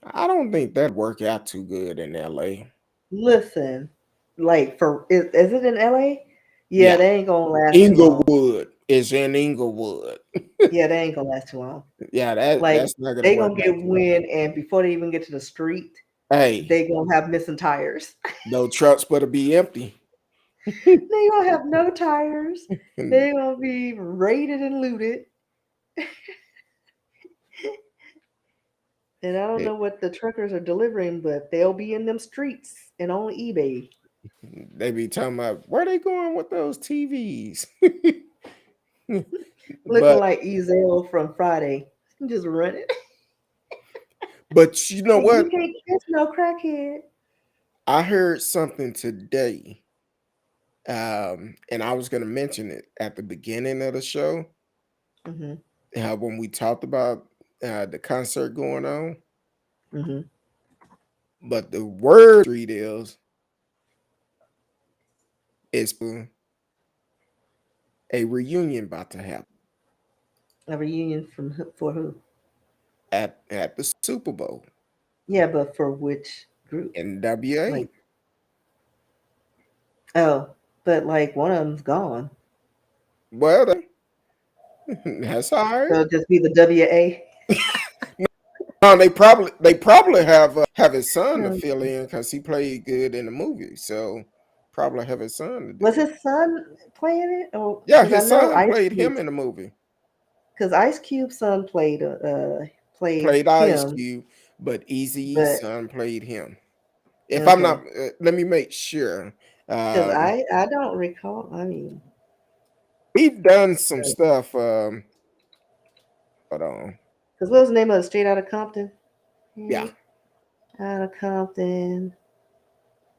I don't think that work out too good in LA. Listen, like is it in LA? Yeah, Yeah, they ain't gonna last too long. Inglewood is in Inglewood. Yeah, they ain't gonna last too long. Yeah, Like that's not gonna they work gonna out get too well. wind, and before they even get to the street, Hey, they gonna have missing tires. no trucks better be empty. They gonna have no tires. And They gonna be raided and looted. And I don't they, know what the truckers are delivering, but they'll be in them streets and on eBay, they be talking about where they going with those TVs. looking but like Ezel from Friday. Just running. but you know Like you what? can't catch no crackhead. I heard something today, and I was going to mention it at the beginning of the show. Hmm. When we talked about the concert going on, Hmm. but the word street is a reunion about to happen A reunion for who? at the Super Bowl. Yeah, but for which group? NWA. Like, oh, but like one of them's gone. Well, that's all right. So it'll just be the WA. No, they probably have his son to Um, fill in because he played good in the movie. So probably have his son to was do it. his son playing it? Or Yeah, because I his know son Ice played Cube, him in the movie. because Ice Cube's son played Played Ice him, Cube, but Eazy-E's but son played him. If I'm not, okay, let me make sure. because Um, I don't recall. I mean, We've done some stuff. Hold on. because what was the name of it? Straight Out of Compton? Yeah. Straight Out of Compton.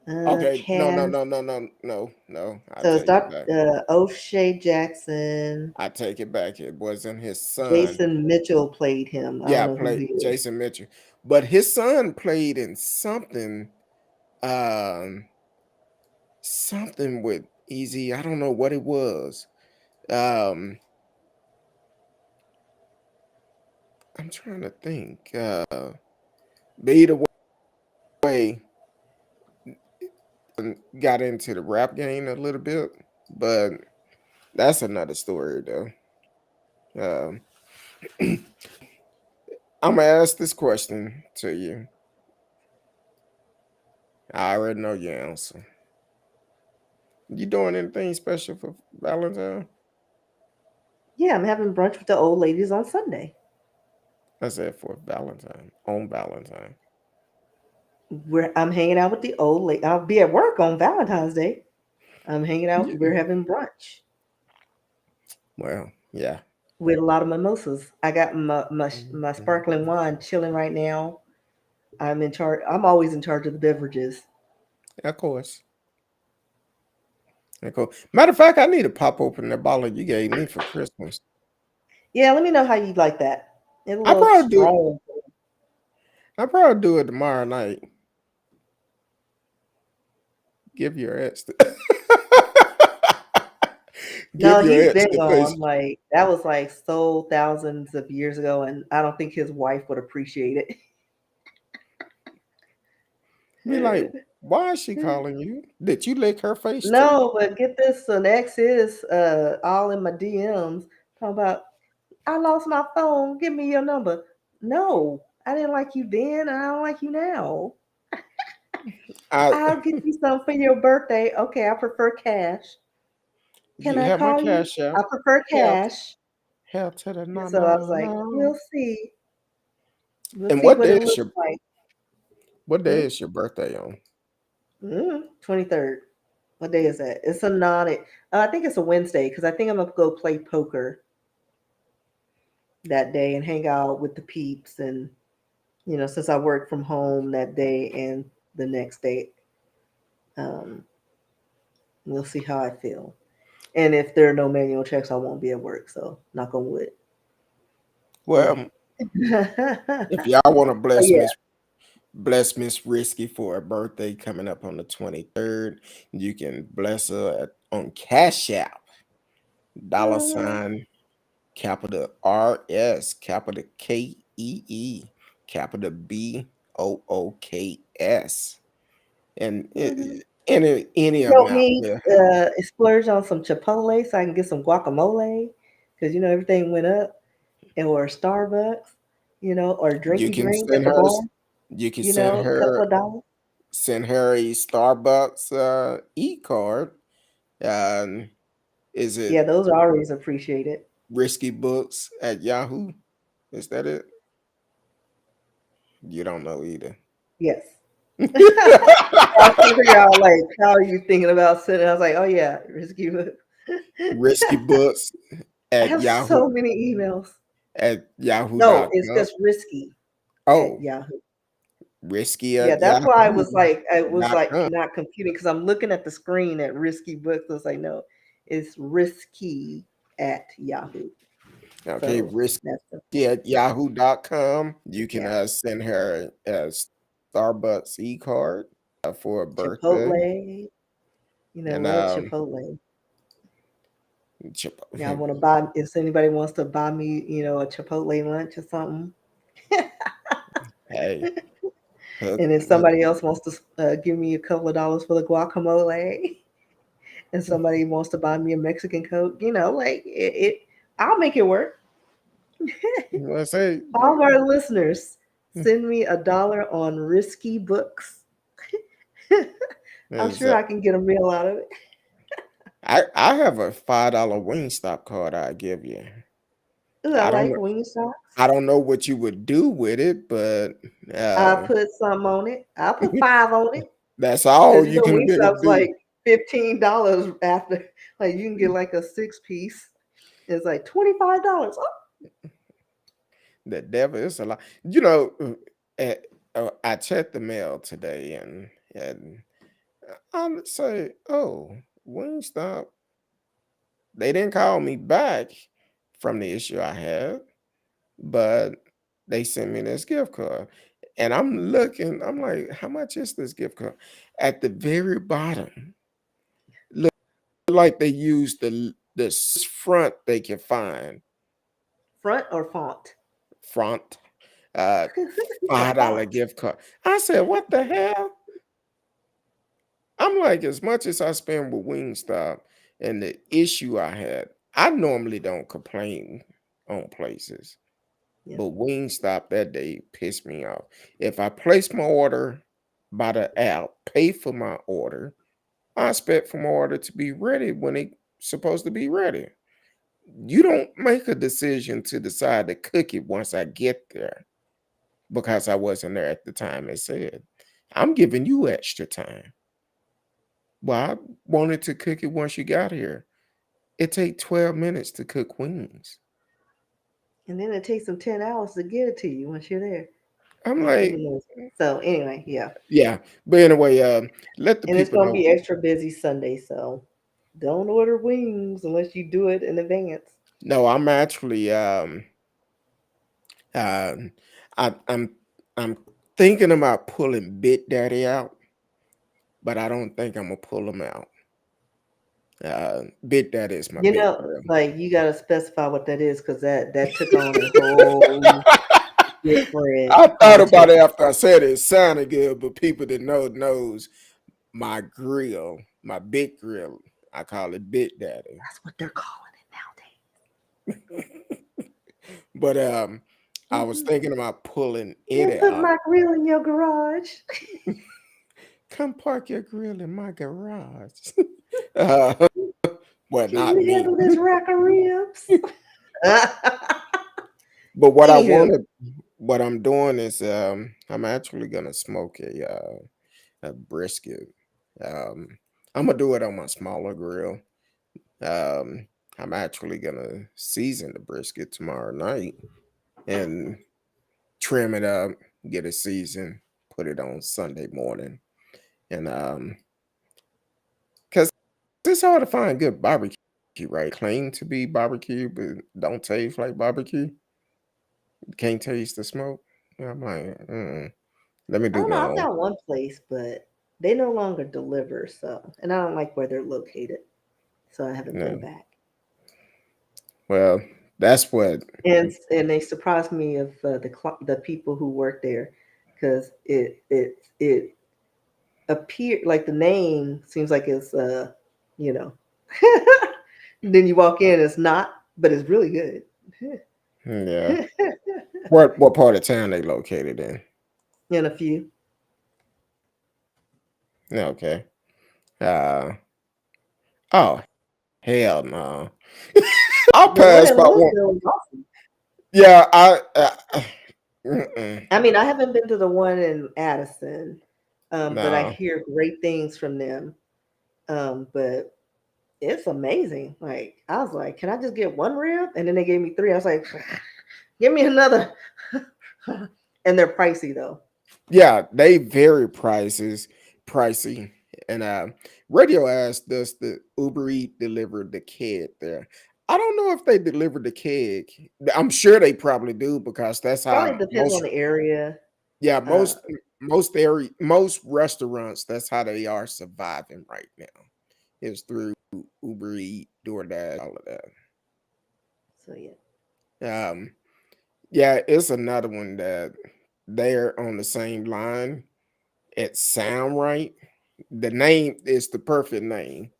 Okay. No, no, Cass. no, no, no, no, no. I So it's take it back. O'Shea Jackson. I take it back. It wasn't his son. Jason Mitchell played him. I don't Yeah, know who played he is. Jason Mitchell. But his son played in um, something with Easy. I don't know what it was. Um, I'm trying to think. But either way, got into the rap game a little bit, but that's another story though. Um, I'm gonna ask this question to you. I already know your answer. You doing anything special for Valentine? Yeah, I'm having brunch with the old ladies on Sunday. I said for Valentine, on Valentine. I'm hanging out with the old lady. I'll be at work on Valentine's Day. I'm hanging out. Yeah. We're having brunch Well, yeah, with a lot of mimosas. I got my sparkling wine chilling right now. I'm in charge. I'm always in charge of the beverages. of course. Of course. Matter of fact, I need to pop open that bottle you gave me for Christmas. Yeah, let me know how you like that. It's a I little probably do it. strong. I probably do it tomorrow night. Give your ex. No, Give your he's ex been the face. gone. Like that was like so thousands of years ago, and I don't think his wife would appreciate Be like, it. why is she calling you? Did you lick her face too? No, but get this, an ex is all in my DMs talking about I lost my phone. Give me your number. No, I didn't like you then, and I don't like you now. I I'll get you some for your birthday. Okay, I prefer cash. Can you I have my call you? cash out. I prefer Hell, cash. hell to the And no, so I no, was no, like, no. We'll And see what it looks like. what day Hmm? is your birthday on? 23rd. What day is that? It's a non. I think it's a Wednesday because I think I'm gonna go play poker that day and hang out with the peeps and since I work from home that day and the next day, um, we'll see how I feel. And if there are no manual checks, I won't be at work. So knock on wood. Well, if y'all want to But yeah. bless Miss Risky for her birthday coming up on the 23rd, you can bless her on Cash App, dollar Mhm, sign, capital RS, capital KEE, capital BOOKS. And mhm. any Help amount me will help. splurge on some Chipotle so I can get some guacamole because everything went up, or Starbucks, or You drinky can drink at send the her bar. You can You know, a couple of dollars. send her a Starbucks e-card. Um, is it Yeah, those are always appreciated. Risky Books at Yahoo? Is that it? You don't know either. Yes. I was trying to figure out like how are you thinking about sending? I was like, oh yeah, risky. Risky Books I at have Yahoo so many emails. at No, it's yahoo.com. just risky at Oh, Yahoo. risky Yeah, at that's why I was like yahoo.com. not computing because I'm looking at the screen at risky books. I was like, no, it's risky at Yahoo. Okay, So risky that's the at yahoo.com. You can yeah. send her a Starbucks e-card for a birthday. Chipotle. You know And what? Chipotle. Chip- Yeah, I want to buy if anybody wants to buy me, a Chipotle lunch or something. hey, hook, And if hook. somebody else wants to give me a couple of dollars for the guacamole, and somebody wants to buy me a Mexican Coke, like I'll make it work. Let's say All of our listeners, send me $1 on risky books. I'm is sure I can get a meal out of it. I have a $5 Wingstop card I give you. Ooh, I I don't like know wing socks. I don't know what you would do with it, but I uh, put some on it. I put 5 on it that's all because you can really Wingstop's do. like $15 after. Like you can get like a 6 piece. It's like $25. Oh, The devil is a lot. Uh, I checked the mail today, and I'm say, oh, Wingstop. They didn't call me back from the issue I had, but they sent me this gift card. And I'm looking, I'm like, how much is this gift card? At the very bottom, look like they used the front they can find, front or font? front, uh, A $5 font. gift card. I said, what the hell? I'm like, as much as I spend with Wingstop and the issue I had, I normally don't complain on places. Yeah. But Wingstop that day pissed me off. If I place my order by the app, pay for my order, I expect for my order to be ready when it's supposed to be ready. You don't make a decision to decide to cook it once I get there because I wasn't there at the time it said. I'm giving you extra time. Well, I wanted to cook it once you got here. It take 12 minutes to cook wings. And then it takes them 10 hours to get it to you once you're there. I'm Yeah, like, who knows? So anyway, yeah. yeah. But anyway, let the And it's people gonna know. be extra busy Sunday, so don't order wings unless you do it in advance. No, I'm actually uh, I, I'm thinking about pulling Bit Daddy out, but I don't think I'm gonna pull him out. Bit Daddy is my big girl. Like you gotta specify what that is because that took on a whole different I thought about it connotation. after I said it. It sounded good, but people that knows my grill, my big grill. I call it Bit Daddy. That's what they're calling But I it was nowadays. thinking about pulling They it put out. my grill in your garage. Come park your grill in my garage. uh, well, Can not you me. handle this rack of ribs? But Anywho, what I'm doing is I'm actually gonna smoke a brisket. Um, I'm gonna do it on my smaller grill. Um, I'm actually gonna season the brisket tomorrow night and trim it up, get it seasoned, put it on Sunday morning, and because it's hard to find good barbecue, right? Claim to be barbecue, but don't taste like barbecue. Can't taste the smoke. I'm like, let me I do don't know. my I own. found one place, but they no longer deliver. So, and I don't like where they're located, so I haven't been No. back. Well, that's what. And they surprised me of the people who work there, because it appeared like the name seems like it's you know. Then you walk in, it's not, but it's really good. Yeah. What part of town they located in? in a few. Okay. Uh oh hell no. I'll The one pass in by one. Louisville is awesome. Yeah, mm-mm, I mean, I haven't been to the one in Addison, but I no. hear great things from them. But it's amazing. Like I was like, can I just get one rib? And then they gave me three. I was like, give me another. And they're pricey though. Yeah, they vary pricey. And Radio asked, does the Uber Eat deliver the keg there? I don't know if they deliver the keg. I'm sure they probably do because that's Probably how depends on most, the area. yeah, Uh, most restaurants, that's how they are surviving right now. Is through Uber Eat, DoorDash, all of so yeah. that. Yeah, it's another one that they're on the same line. It sound right. The name is the perfect name,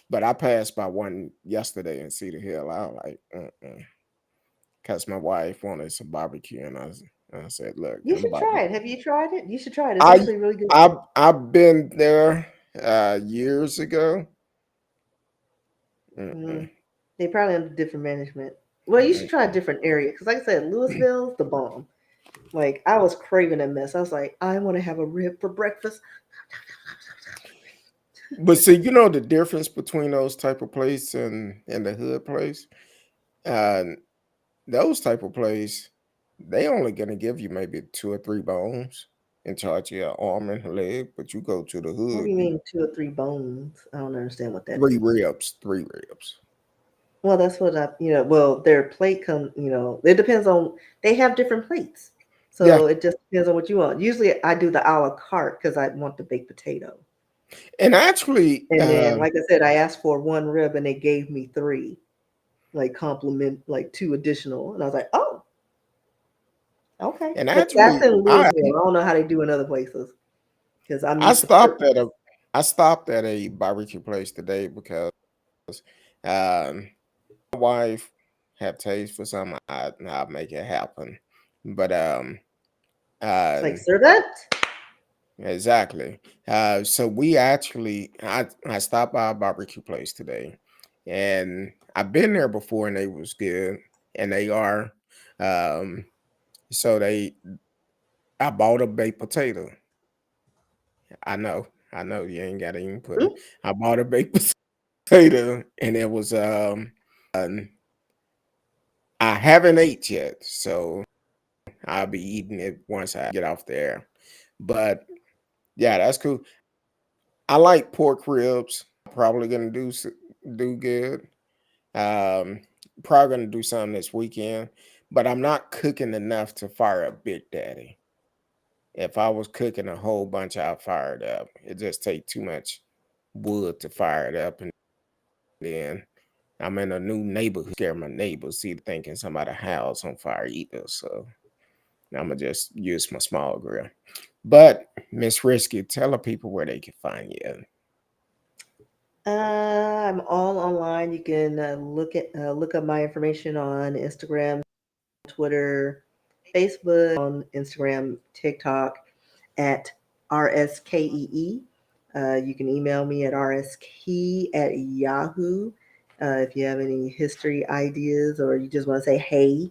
but I passed by one yesterday in Cedar Hill. I was like, because my wife wanted some barbecue, and I said, look, You them should try barbecue. it. Have you tried it? You should try it. It's I actually really good. I've been there years ago. Mm-mm, Mm, they probably under different management. Well, you should try a mm-mm. different area because, like I said, Louisville's the bomb. Like I was craving a mess. I was like, I want to have a rib for breakfast. But see, you know the difference between those type of place and the hood place. Uh, those type of place, they only gonna give you maybe two or three bones and charge you an arm and a leg. But you go to the What do hood, you you mean two or three bones? I don't understand what that three means. ribs, three ribs. Well, that's what well, their plate it depends on, they have different plates. Yeah, So it just depends on what you want. Usually I do the a la carte because I want the baked potato. and actually, And then, like I said, I asked for one rib and they gave me three, like compliment, like two additional. And I was like, oh, okay. and And that's actually, in Louisville. I don't know how they do in other places because I'm I used to stopped certain. at a I stopped at a barbecue place today because um, my wife had taste for something. I'll make it happen, but uh, Like servant? exactly. So we actually, I stopped by a barbecue place today, and I've been there before, and they was good, and they are. Um, so I bought a baked potato. I know, you ain't got to even put it. Hmm? I bought a baked potato, and it was I haven't ate yet, so I'll be eating it once I get off there. But yeah, that's cool. I like pork ribs. Probably gonna do good. Um, Probably gonna do something this weekend, but I'm not cooking enough to fire up Big Daddy. If I was cooking a whole bunch, I'd fire it up. It just take too much wood to fire it up, and then I'm in a new neighborhood. Scare my neighbors, see thinking somebody house on fire either. So I'm gonna just use my small grill. But Miss Risky, tell the people where they can find you. I'm all online. You can look up my information on Instagram, Twitter, Facebook, on Instagram, TikTok at RSKEE. You can email me at rskey at Yahoo. If you have any history ideas or you just want to say hey,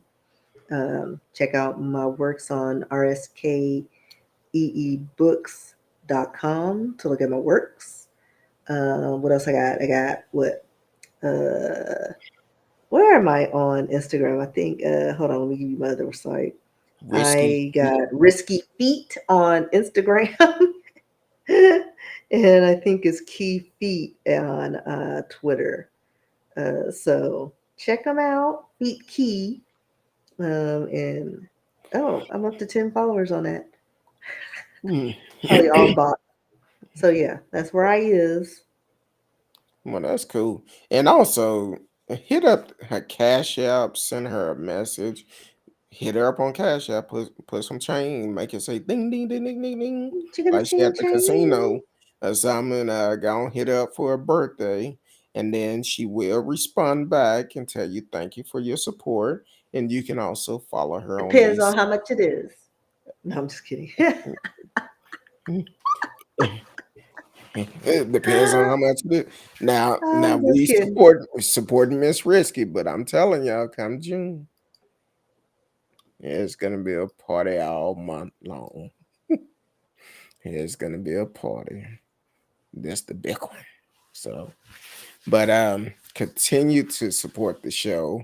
check out my works on rskeebooks.com to look at my works. What else I got? I got what? Uh, where am I on Instagram? I think. Hold on, let me give you my other site. Risky. I got Risky Feet on Instagram, and I think it's Key Feet on Twitter. So check them out. Feet Key, and oh, I'm up to 10 followers on that. Hmm. Probably all bought. So yeah, that's where I is. Well, that's cool. And also, hit up her Cash App, send her a message. Hit her up on Cash App, put some chain, make it say ding ding ding ding ding ding, Chicken like she ching at the ching. casino or something. Go and hit her up for her birthday, and then she will respond back and tell you thank you for your support. And you can also follow her on Depends these. on how much it is. No, I'm just kidding. It depends on how much it is. Now I'm just we kidding. supporting Miss Risky, but I'm telling y'all, come June, it's gonna be a party all month long. It's gonna be a party. That's the big one. So, but continue to support the show.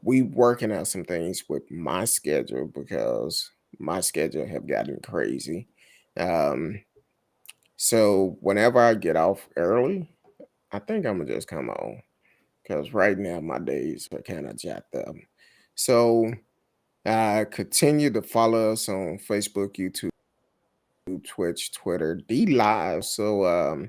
We working out some things with my schedule because my schedule have gotten crazy. Um, so whenever I get off early, I think I'm gonna just come on because right now my days are kind of jacked up. So continue to follow us on Facebook, YouTube, Twitch, Twitter, D Live. So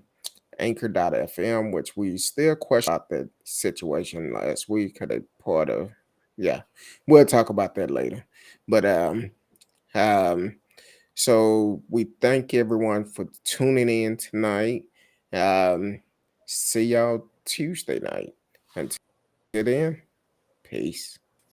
Anchor.fm, which we still question about that situation last week. They part of, yeah, we'll talk about that later. But um, so we thank everyone for tuning in tonight. Um, see y'all Tuesday night. Until then, peace.